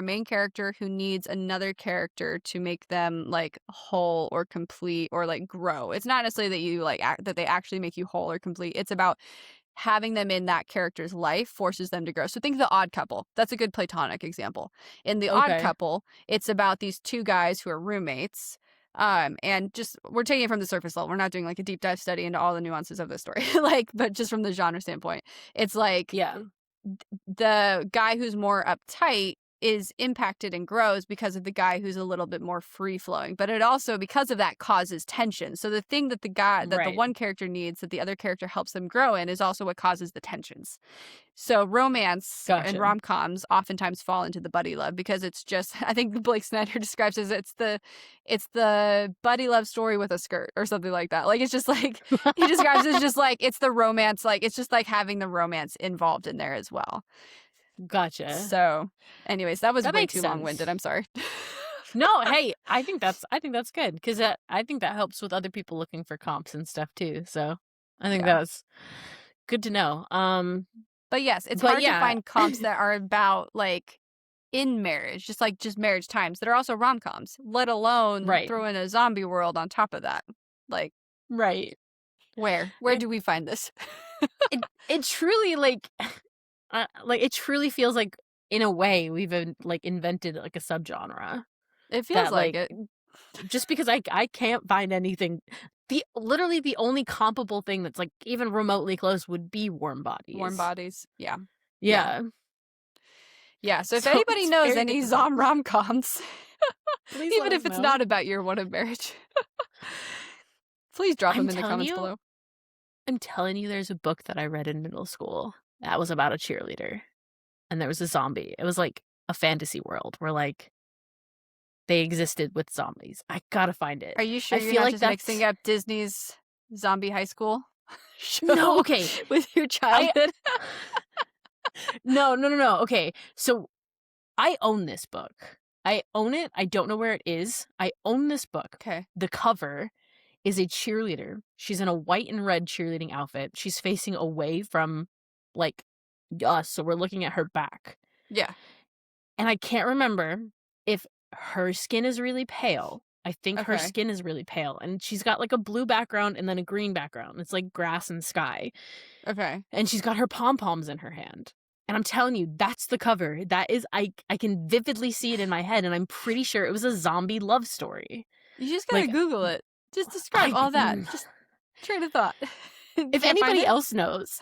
main character who needs another character to make them like whole or complete or like grow. It's not necessarily that you like that they actually make you whole or complete. It's about having them in that character's life forces them to grow. So think of The Odd Couple. That's a good platonic example. In The Odd Okay. Couple, it's about these two guys who are roommates. And just we're taking it from the surface level. We're not doing like a deep dive study into all the nuances of the story. But just from the genre standpoint, it's like Yeah. the guy who's more uptight is impacted and grows because of the guy who's a little bit more free flowing. But it also, because of that, causes tension. So the thing that the one character needs that the other character helps them grow in is also what causes the tensions. So romance and Gotcha. rom-coms oftentimes fall into the buddy love because it's just, I think Blake Snyder describes it as it's the buddy love story with a skirt or something like that. Like, it's just like, he describes it as just like, it's the romance, like, it's just like having the romance involved in there as well. Gotcha. So anyways, that was That way makes too sense. long-winded. I'm sorry. No, hey, I think that's good because I think that helps with other people looking for comps and stuff too. So I think Yeah. that's good to know. But yes, it's But hard yeah. to find comps that are about like in marriage, just marriage times that are also rom-coms, let alone Right. throw in a zombie world on top of that. Like, Right. where And do we find this? it truly like it truly feels like in a way we've invented like a subgenre It feels that like it. just because I can't find anything. Literally the only comparable thing that's like even remotely close would be Warm Bodies. Warm Bodies. Yeah. Yeah. Yeah. So if So anybody it's knows very any difficult. rom-coms, Please even let if us it's know. not about your one of marriage, please drop I'm them in the telling comments you, below. I'm telling you, there's a book that I read in middle school that was about a cheerleader, and there was a zombie. It was like a fantasy world where like they existed with zombies. I gotta find it. Are you sure I you're feel not like just that's mixing up Disney's Zombie High School show no. Okay, with your childhood? no. Okay, so I own this book. I own it. I don't know where it is. I own this book. Okay. The cover is a cheerleader. She's in a white and red cheerleading outfit. She's facing away from like us, so we're looking at her back. Yeah. And I can't remember if her skin is really pale. I think her Okay. skin is really pale, and she's got like a blue background and then a green background. It's like grass and sky. Okay. And she's got her pom-poms in her hand. And I'm telling you, that's the cover. That is, I can vividly see it in my head, and I'm pretty sure it was a zombie love story. You just gotta Like, Google it. Just describe all that. Just train of thought. If anybody else knows,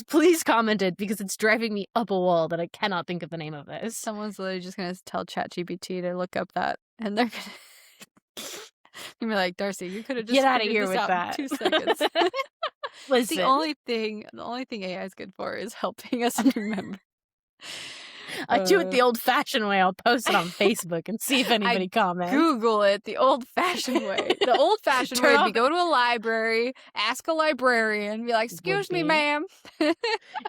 please comment it because it's driving me up a wall that I cannot think of the name of this. Someone's literally just gonna tell ChatGPT to look up that, and they're gonna be like, Darcy, you could have just Get out of figured here this with out that. in 2 seconds. Listen, The only thing AI is good for is helping us remember. I do it the old-fashioned way. I'll post it on Facebook and see if anybody comments. Google it the old-fashioned way. The old-fashioned way would be go to a library, ask a librarian, be like, "Excuse me, be. ma'am."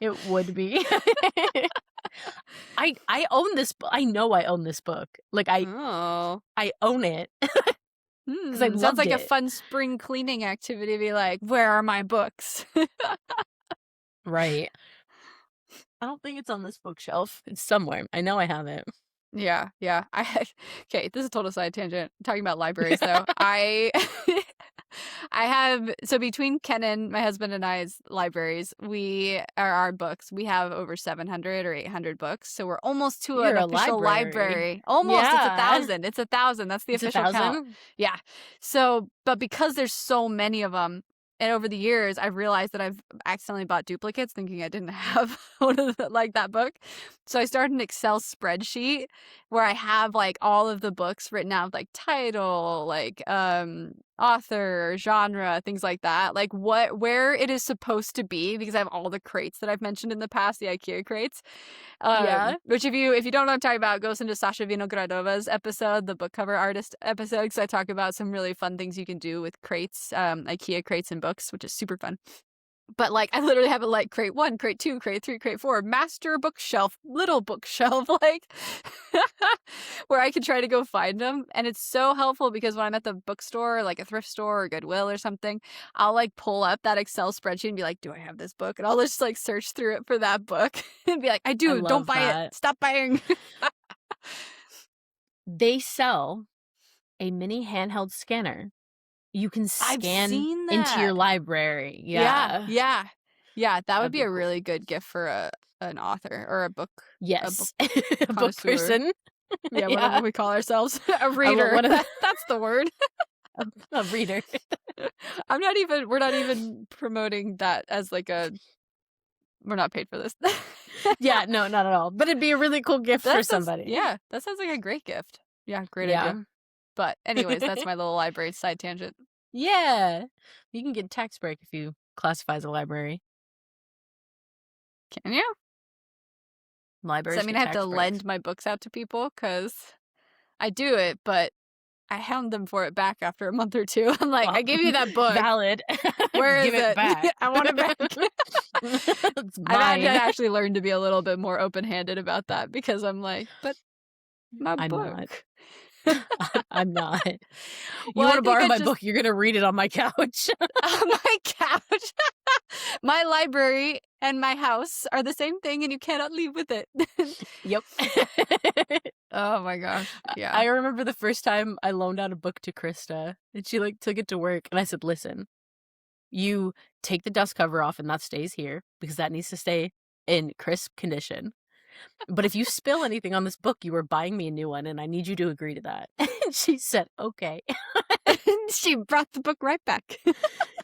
It would be. I own this book. I know I own this book. Like I Oh. own it. I Sounds loved like a it. fun spring cleaning activity to be like, "Where are my books?" Right. I don't think it's on this bookshelf. It's somewhere. I know I have it. Yeah, yeah. Okay, this is a total side tangent. Talking about libraries though. I have so between Kenan, my husband and I's libraries, we are our books. We have over 700 or 800 books. So we're almost to an You're a official library. library. Almost. It's a Yeah. thousand. It's 1,000. That's the It's official count. 1,000? Yeah. So, but because there's so many of them, and over the years, I've realized that I've accidentally bought duplicates, thinking I didn't have one of like that book. So I started an Excel spreadsheet where I have like all of the books written out, like title, like author, genre, things like that. Like where it is supposed to be, because I have all the crates that I've mentioned in the past, the IKEA crates. Yeah. Which if you don't know what I'm talking about, goes into Sasha Vinogradova's episode, the book cover artist episode, because I talk about some really fun things you can do with crates, IKEA crates and books, which is super fun. But like I literally have it like crate 1, crate 2, crate 3, crate 4, master bookshelf, little bookshelf, like where I can try to go find them. And it's so helpful because when I'm at the bookstore, like a thrift store or Goodwill or something, I'll like pull up that Excel spreadsheet and be like, do I have this book? And I'll just like search through it for that book and be like, I I do, don't love buy it. that. Stop buying. They sell a mini handheld scanner. You can I've scan seen into your that. library. Yeah, Yeah. yeah. Yeah, that would That'd be be a cool. really good gift for an author or a book Yes. A book connoisseur. person. Yeah, Yeah. whatever we call ourselves. A I want reader. one of That's the word. a reader. We're not even promoting that as like we're not paid for this. Yeah, no, not at all. But it'd be a really cool gift for somebody. That sounds like a great gift. Yeah, great idea. Yeah. But anyways, that's my little library side tangent. Yeah. You can get tax break if you classify as a library. Can you? Does that Libraries mean get I have to tax breaks. lend my books out to people? Because I do it, but I hound them for it back after a month or two. I'm like, Well, I gave you that book. valid. Where is Give it it? back. I want it back. It's I've had to mine. actually learn to be a little bit more open-handed about that because I'm like, but my I'm not. book. I'm not. You Well, I wanna think borrow I my just book, you're gonna read it on my couch. on my couch. My library and my house are the same thing, and you cannot leave with it. Yep. Oh my gosh. I Yeah. remember the first time I loaned out a book to Krista, and she, like, took it to work, and I said, "Listen, you take the dust cover off, and that stays here, because that needs to stay in crisp condition. But if you spill anything on this book, you are buying me a new one, and I need you to agree to that." And she said, "Okay." She brought the book right back.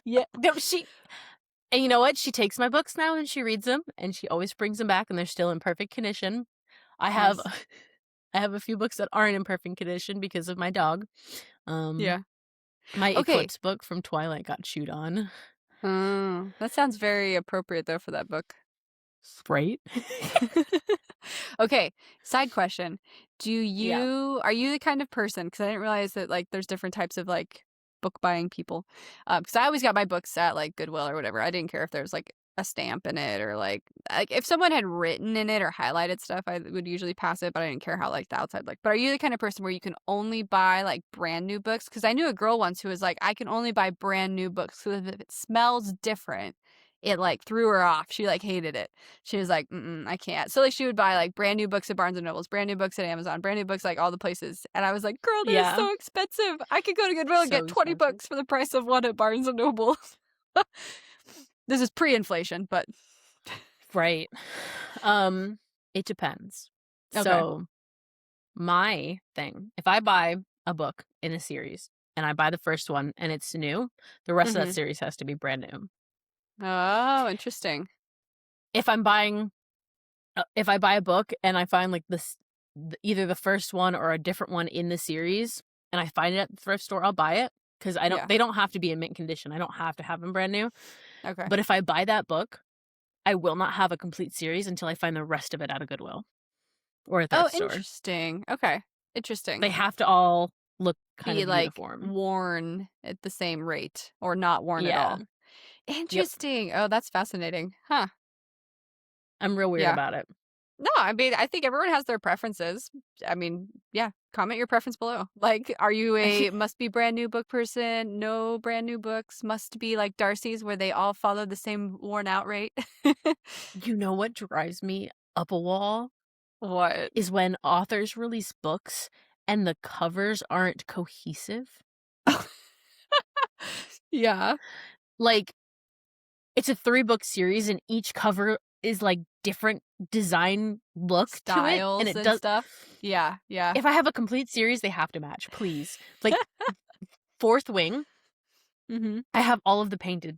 Yeah. No, and you know what? She takes my books now and she reads them, and she always brings them back, and they're still in perfect condition. I have Nice. I have a few books that aren't in perfect condition because of my dog. Um, Yeah. my Okay. Eclipse book from Twilight got chewed on. That sounds very appropriate though for that book. Right? Okay, side question. Yeah. Are you the kind of person, because I didn't realize that like there's different types of like book buying people. Because I always got my books at like Goodwill or whatever. I didn't care if there was like a stamp in it or like if someone had written in it or highlighted stuff, I would usually pass it, but I didn't care how like the outside looked. But are you the kind of person where you can only buy like brand new books? Because I knew a girl once who was like, I can only buy brand new books because if it smells different, it like threw her off. She like hated it. She was like, I can't. So like she would buy like brand new books at Barnes and Nobles, brand new books at Amazon, brand new books like all the places. And I was like, girl, they're Yeah. so expensive. I could go to Goodwill and So get 20 expensive. books for the price of one at Barnes and Noble. This is pre-inflation, but Right. It depends. okay. So, my thing, if I buy a book in a series and I buy the first one and it's new, the rest of that series has to be brand new. Oh, interesting. If I'm buying if I buy a book and I find like either the first one or a different one in the series and I find it at the thrift store, I'll buy it because Yeah. they don't have to be in mint condition. I don't have to have them brand new. Okay. But if I buy that book, I will not have a complete series until I find the rest of it at a Goodwill or a Oh, thrift store. interesting. Okay. Interesting. They have to all look kind Be of like uniform. worn at the same rate or not worn at all. Yep. Interesting. Oh, that's fascinating. Huh. I'm real weird Yeah. about it. No, I mean, I think everyone has their preferences. I mean, yeah, comment your preference below. Like, are you a must be brand new book person? No brand new books. Must be like Darcy's where they all follow the same worn out rate. You know what drives me up a wall? What? Is when authors release books and the covers aren't cohesive. Yeah. Like, it's a 3-book series and each cover is, like, different design look to it, and Styles it and does stuff. Yeah, yeah. if I have a complete series, they have to match, please. Like, 4th Wing, Mhm. I have all of the painted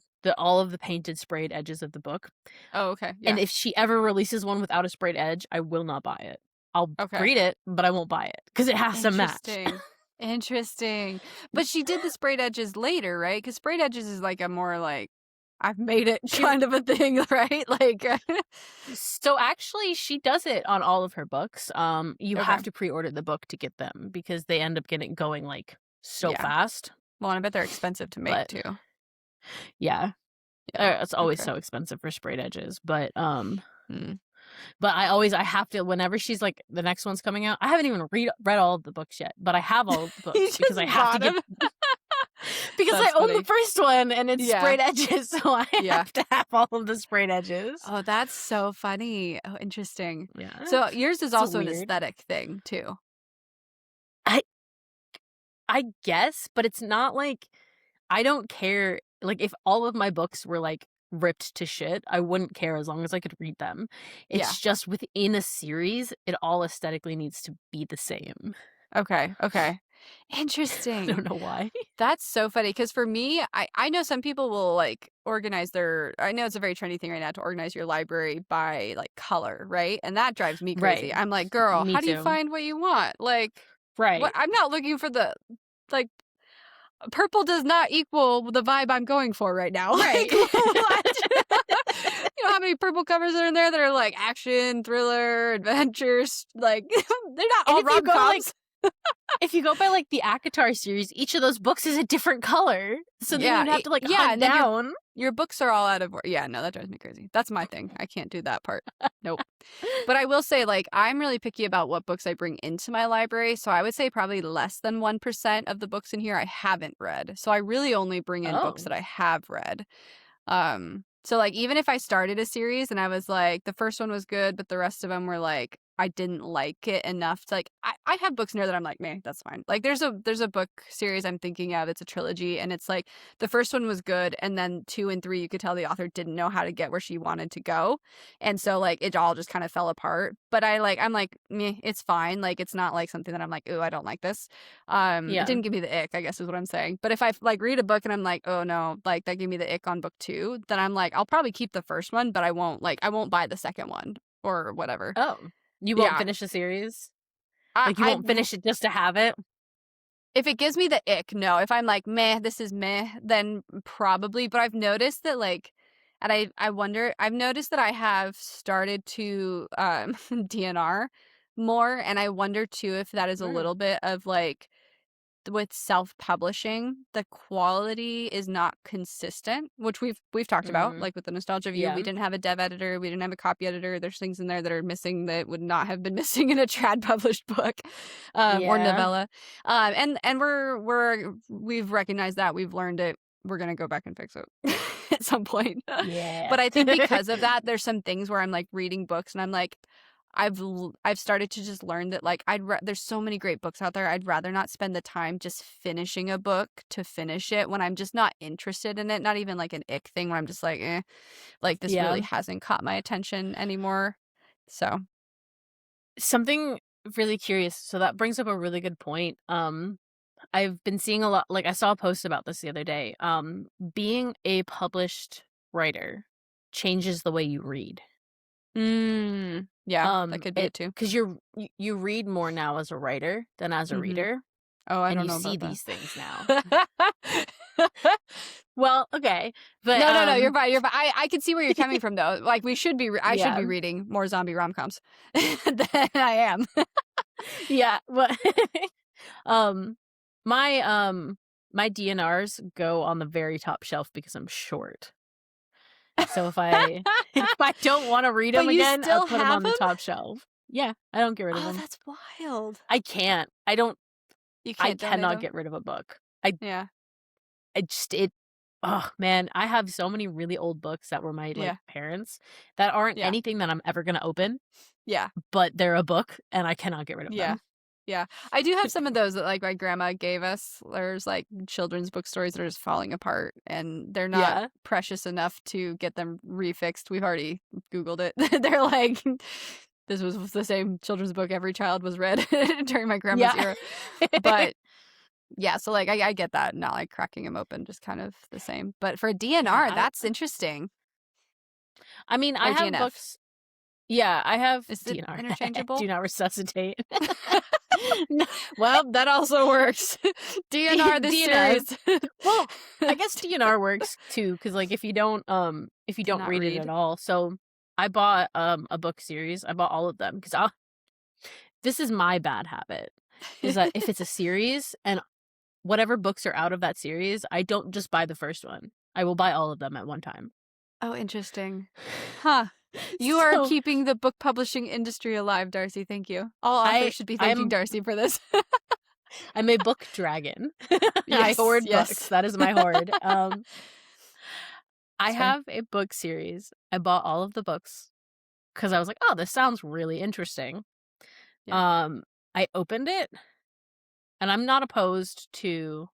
sprayed edges of the book, Oh, okay. and Yeah. if she ever releases one without a sprayed edge, I will not buy it. I'll Okay. read it, but I won't buy it because it has to match. Interesting. Interesting. But she did the sprayed edges later, right? Because sprayed edges is like a more like, I've made it She kind of a thing, right? Like, So actually, she does it on all of her books. You okay. have to pre-order the book to get them because they end up getting going like so Yeah. fast. Well, and I bet they're expensive to make But too. yeah, Yeah. it's always Okay. so expensive for sprayed edges. But Mm. I have to whenever she's like the next one's coming out. I haven't even read all of the books yet, but I have all of the You books because just I have to bought get them. because I That's own the funny. first one and it's Yeah. sprayed edges, so I Yeah. have to have all of the sprayed edges. Oh, that's so funny. Oh, interesting. Yeah, So yours is it's also an weird. aesthetic thing too. I I guess, but it's not like I don't care. Like, if all of my books were, like, ripped to shit, I wouldn't care as long as I could read them. Yeah. It's just within a series, it all aesthetically needs to be the same. Okay. Okay. I Interesting. don't know why. That's so funny because for me, I know some people will like organize their. I know it's a very trendy thing right now to organize your library by like color, right? And that drives me Right. crazy. I'm like, girl, Me how do you too. find what you want? Like, what? Right. I'm not looking for the like purple does not equal the vibe I'm going for right now. Right. Like, what? You know how many purple covers are in there that are like action, thriller, adventures? Like, they're not And all rom coms. if you go by, like, the ACOTAR series, each of those books is a different color. So then Yeah, you'd have to, like, yeah, hunt and then your down. your books are all out of order. Yeah, no, that drives me crazy. That's my thing. I can't do that part. Nope. But I will say, like, I'm really picky about what books I bring into my library. So I would say probably less than 1% of the books in here I haven't read. So I really only bring in books Oh. that I have read. So like even if I started a series and I was like the first one was good, but the rest of them were like I didn't like it enough to like I have books in there that I'm like, man, that's fine. Like there's a book series I'm thinking of, it's a trilogy, and it's like the first one was good, and then 2 and 3 you could tell the author didn't know how to get where she wanted to go. And so like it all just kind of fell apart. But I'm like, meh, it's fine. Like it's not like something that I'm like, ooh, I don't like this. It Yeah. didn't give me the ick, I guess is what I'm saying. But if I like read a book and I'm like, oh no, like that gave me the ick on book 2, then I'm like, I'll probably keep the first one, but I won't buy the second one or whatever. Oh. You won't Yeah. finish the series? I Like, you I won't finish it just to have it? if it gives me the ick, no. If I'm like, meh, this is meh, then probably. But I've noticed that like and I wonder I've noticed that I have started to DNR more, and I wonder too if that is a Mm. little bit of like with self-publishing, the quality is not consistent, which we've talked about, Mhm. like with the Nostalgia View. We Yeah. didn't have a dev editor, we didn't have a copy editor. There's things in there that are missing that would not have been missing in a trad published book, or Yeah. novella. And we've recognized that, we've learned it. We're gonna go back and fix it at some point. Yeah. But I think because of that, there's some things where I'm like reading books and I'm like, I've started to just learn that like there's so many great books out there. I'd rather not spend the time just finishing a book to finish it when I'm just not interested in it. Not even like an ick thing where I'm just like, eh, like this Yeah. really hasn't caught my attention anymore. So Something really curious, so that brings up a really good point. I've been seeing a lot like, I saw a post about this the other day. Being a published writer changes the way you read. yeah, that could be it too. Because you read more now as a writer than as a Hmm. reader, Oh, I and don't you know see about that. these things now. Well, okay, but, No, you're fine. You're fine. I can see where you're coming from though. Like we should be. I should yeah. be reading more zombie rom coms than I am. Yeah, but um, my, my DNRs go on the very top shelf because I'm short. So if I if I don't wanna read But them you again, I'll still put them have on the them? top shelf. Yeah, I don't get rid of Oh, them. that's wild. I can't. I don't You I can't donate cannot them? get rid of a book. I Yeah, I just it oh, man, I have so many really old books that were my, like, yeah, parents that aren't yeah, anything that I'm ever gonna open, yeah, but they're a book, and I cannot get rid of yeah, them. yeah. I do have some of those that, like, my grandma gave us. There's, like, children's book stories that are just falling apart, and they're not Yeah. precious enough to get them refixed. We've already Googled it. They're like, this was the same children's book every child was read during my grandma's Yeah. era. But yeah, so, like, I get that, not, like, cracking them open, just kind of the same. But for Yeah, DNR, that's interesting. I mean, I Or have DNF. books. Yeah, I have Is it DNR. interchangeable? Do not resuscitate. No, Well, that also works. DNR this DNF. series. Well, I guess DNR works too, because like, if you To don't not read it at read. all. So, I bought, a book series. I bought all of them because 'cause this is my bad habit, is that if it's a series and whatever books are out of that series, I don't just buy the first one. I will buy all of them at one time. Oh, interesting. Huh. You are So, keeping the book publishing industry alive, Darcy. Thank you. All authors should be thanking I'm Darcy for this. I'm a book dragon. I Yes, hoard books. yes. That is my hoard. I It's fair. have a book series. I bought all of the books because I was like, "Oh, this sounds really interesting." Yeah. Um, I opened it, and I'm not opposed to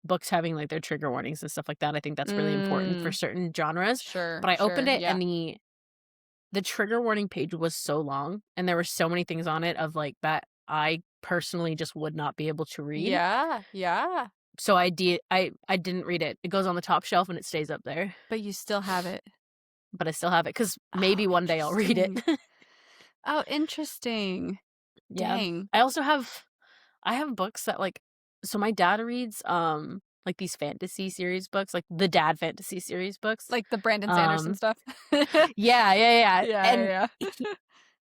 books having, like, their trigger warnings and stuff like that. I think that's really important for Mm, certain genres, sure, but I opened sure. it, Yeah. and the trigger warning page was so long, and there were so many things on it of, like, that I personally just would not be able to read. Yeah, yeah. So I didn't read it. It goes on the top shelf, and it stays up there, But you still have it. but I still have it because Oh, maybe one day I'll read it. interesting. Oh, interesting. Yeah. Dang. I also have I have books that, like, so my dad reads, like, these fantasy series books, like, the dad fantasy series books. Like the Brandon Sanderson Um stuff? Yeah, Yeah, yeah, yeah, and yeah, yeah.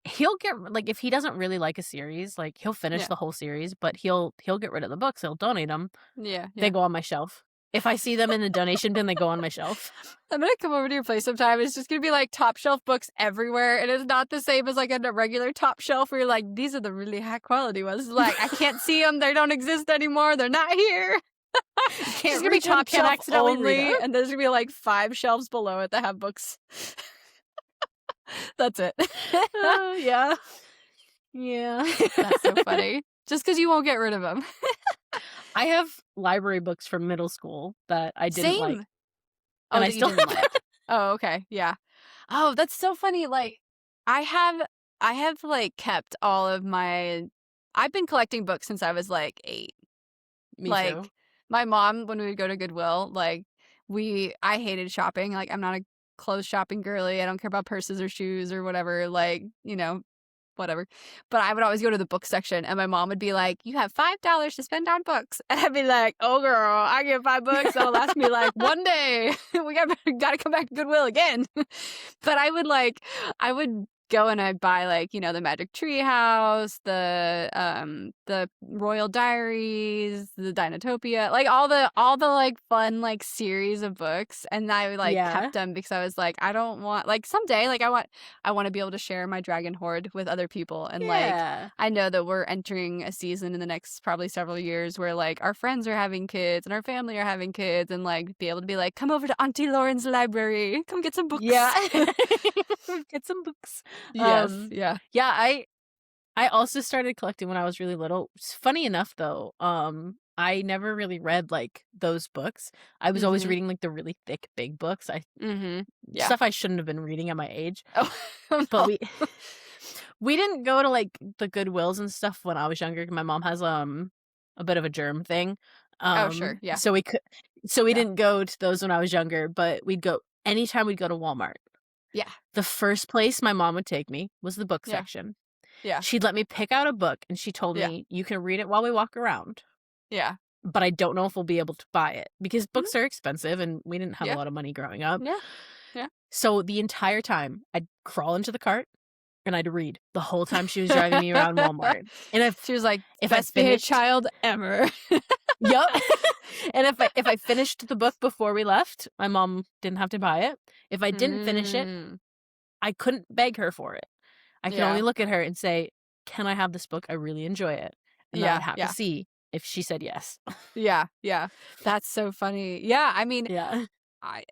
he'll get like, if he doesn't really like a series, like, he'll finish Yeah, the whole series, but he'll get rid of the books, he'll donate them. yeah, They yeah. go on my shelf. If I see them in the donation bin, they go on my shelf. I'm gonna come over to your place sometime. It's just gonna be like top shelf books everywhere. And it's not the same as like a regular top shelf where you're like, these are the really high quality ones. It's like, I can't see them. They don't exist anymore. They're not here. It's just Can't gonna be reach 'em, top can't shelf accidentally read only. 'em. And there's gonna be like 5 shelves below it that have books. That's it. Oh, yeah. Yeah. That's so funny. Just because you won't get rid of them. I have library books from middle school that I didn't like, Same. and Oh, I that you still didn't have them. like. Oh, okay. Yeah. Oh, that's so funny. Like, I have I have, like, kept all of my I've been collecting books since I was, like, 8. Me too. Like, my mom, when we would go to Goodwill, like, I hated shopping. Like, I'm not a clothes shopping girly. I don't care about purses or shoes or whatever, like, whatever. But I would always go to the book section, and my mom would be like, "You have $5 to spend on books." And I'd be like, "Oh, girl, I get 5 books. That'll last me, like, one day. We gotta come back to Goodwill again." But I would go and I'd buy, like, the Magic Tree House, the Royal Diaries, the Dinotopia, like, all the, like, fun, like, series of books, and I, like, Yeah. kept them because I was like, I don't want like, someday, like, I wanna be able to share my dragon hoard with other people, and, like, Yeah. I know that we're entering a season in the next probably several years where, like, our friends are having kids and our family are having kids and, like, be able to be like, "Come over to Auntie Lauren's library. Come get some Yeah. books." Get some books. Yes, yeah. Yeah, I also started collecting when I was really little. Funny enough though, I never really read, like, those books. I was always Mhm, reading, like, the really thick, big books. I mhm. Yeah. Stuff I shouldn't have been reading at my age. Oh, oh, But no. we didn't go to, like, the Goodwills and stuff when I was younger. My mom has, a bit of a germ thing. Oh, sure, yeah, So we yeah, didn't go to those when I was younger, but anytime we'd go to Walmart, yeah, the first place my mom would take me was the book yeah, section. yeah, She'd let me pick out a book, and she told yeah, me, "You can read it while we walk around, yeah. but I don't know if we'll be able to buy it," because Mhm, books are expensive, and we didn't have a yeah, lot of money growing up. yeah, yeah. So the entire time, I'd crawl into the cart, and I'd read the whole time she was driving me around Walmart. And She was like, if I "Best behaved finished child ever." Yup. And if I finished the book before we left, my mom didn't have to buy it. If I didn't finish it, Mm. I couldn't beg her for it. I could only Yeah. look at her and say, "Can I have this book? I really enjoy it." And then I'd Yeah. have to Yeah. see if she said yes. Yeah. Yeah. That's so funny. Yeah. I mean, Yeah. I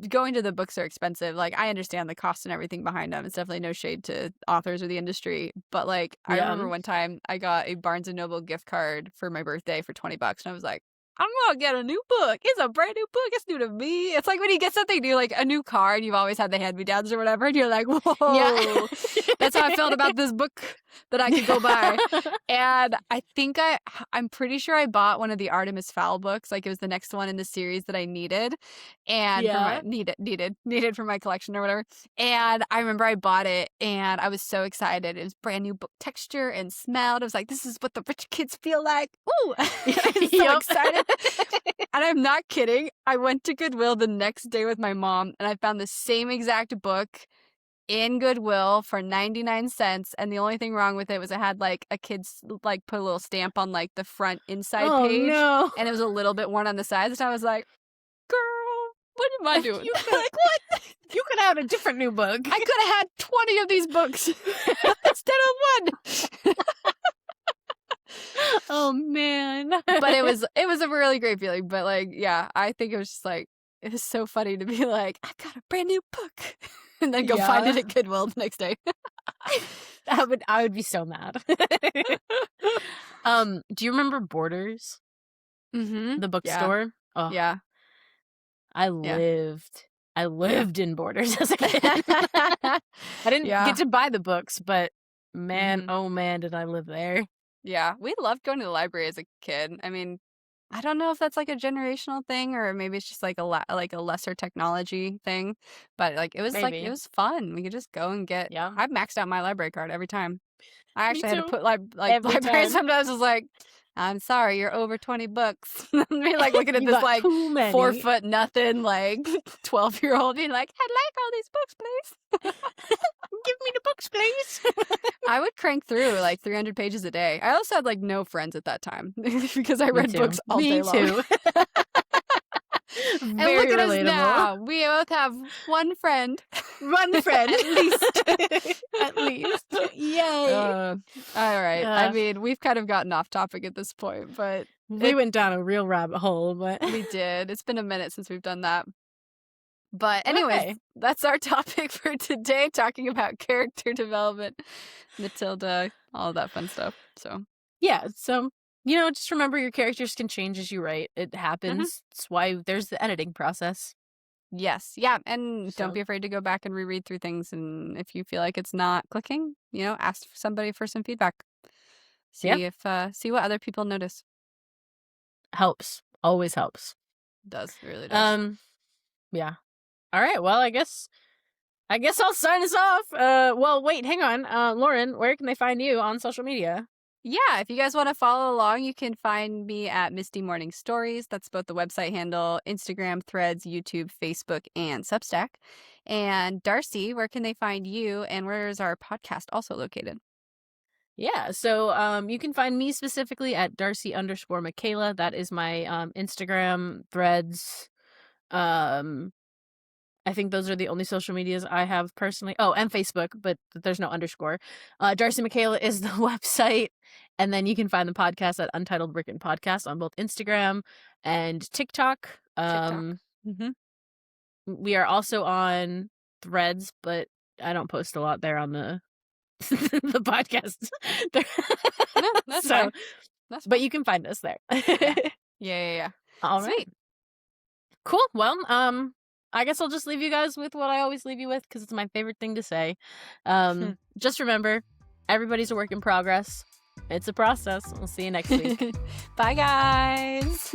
going to the books are expensive. Like, I understand the cost and everything behind them. It's definitely no shade to authors or the industry. But, like, I Yeah. remember one time I got a Barnes& and Noble gift card for my birthday for $20, and I was like, "I'm gonna get a new book. It's a brand new book. It's new to me." It's like when you get something new, like a new car, and you've always had the hand-me-downs or whatever, and you're like, Yeah. "Whoa." That's how I felt about this book that I could go buy. And I think I'm pretty sure I bought one of the Artemis Fowl books. Like, it was the next one in the series that I needed, and for my Yeah. needed for my collection or whatever. And I remember I bought it, and I was so excited. It was brand new book texture and smelled. I was like, "This is what the rich kids feel like." Ooh, I was so Yup. excited. And I'm not kidding. I went to Goodwill the next day with my mom, and I found the same exact book in Goodwill for 99 cents, and the only thing wrong with it was it had, like, a kid's, like, put a little stamp on, like, the front inside Oh, page, no. and it was a little bit worn on the sides, and I was like, "Girl, what am I doing?" You could Like, what? you could have a different new book. I coulda had 20 of these books instead of 1. Oh, man. But it was a really great feeling, but, like, yeah, I think it was just, like, it was so funny to be like, "I got a brand new book," and then go find it Yeah. at Goodwill the next day. I would be so mad. Do you remember Borders, Mhm. the Yeah. bookstore? Oh, Yeah. I Yeah. lived in Borders as a kid. I didn't Yeah. get to buy the books, but man, Mhm. oh man, did I live there. Yeah. We loved going to the library as a kid. I mean, I don't know if that's, like, a generational thing or maybe it's just, like, a lesser technology thing, but, like, it Maybe. was fun. We could just go and get Yeah. I've maxed out my library card every time. I Me actually had to too. put, Every library time. sometimes is like, "I'm sorry, you're over 20 books." Me, like, looking at You this, got like, too many. 4 foot nothing, like, 12-year-old being like, "I'd like all these books, please." Give me the books, please. I would crank through, like, 300 pages a day. I also had, like, no friends at that time because I Me read too. books all day Me long. too. And look Very at us relatable. now. We both have one friend. One friend. At least. At least. Yay. All right. I Uh, mean, we've kind of gotten off topic at this point, but we went down a real rabbit hole, but we did. It's been a minute since we've done that. But anyways, okay. that's our topic for today, talking about character development, Matilda, all that fun stuff. So, Yeah, so just remember your characters can change as you write. It mhm. happens. It's why there's the editing process. Yes. Yeah. And don't So be afraid to go back and reread through things. And if you feel like it's not clicking, ask somebody for some feedback. yeah, See what other people notice. helps. Always helps. It does. It really does. Yeah. All right. Well, I guess I'll sign us off. Well, wait, hang on. Lauren, where can they find you on social media? Yeah, if you guys want to follow along, you can find me at Misty Morning Stories. That's both the website handle, Instagram, Threads, YouTube, Facebook, and Substack. And Darcy, where can they find you? And where is our podcast also located? Yeah, so you can find me specifically at Darcy_Michaela. That is my Instagram, Threads. I think those are the only social medias I have personally. Oh, and Facebook, but there's no underscore. Darcy Michaela is the website. And then you can find the podcast at Untitled Written Podcast on both Instagram and TikTok. TikTok. Mm-hmm. We are also on Threads, but I don't post a lot there on the the podcast. No, that's So, fine. That's but fine. you can find us there. Yeah. All right. Sweet. Cool. Well, I guess I'll just leave you guys with what I always leave you with because it's my favorite thing to say. Just remember, everybody's a work in progress. It's a process. We'll see you next week. Bye, guys.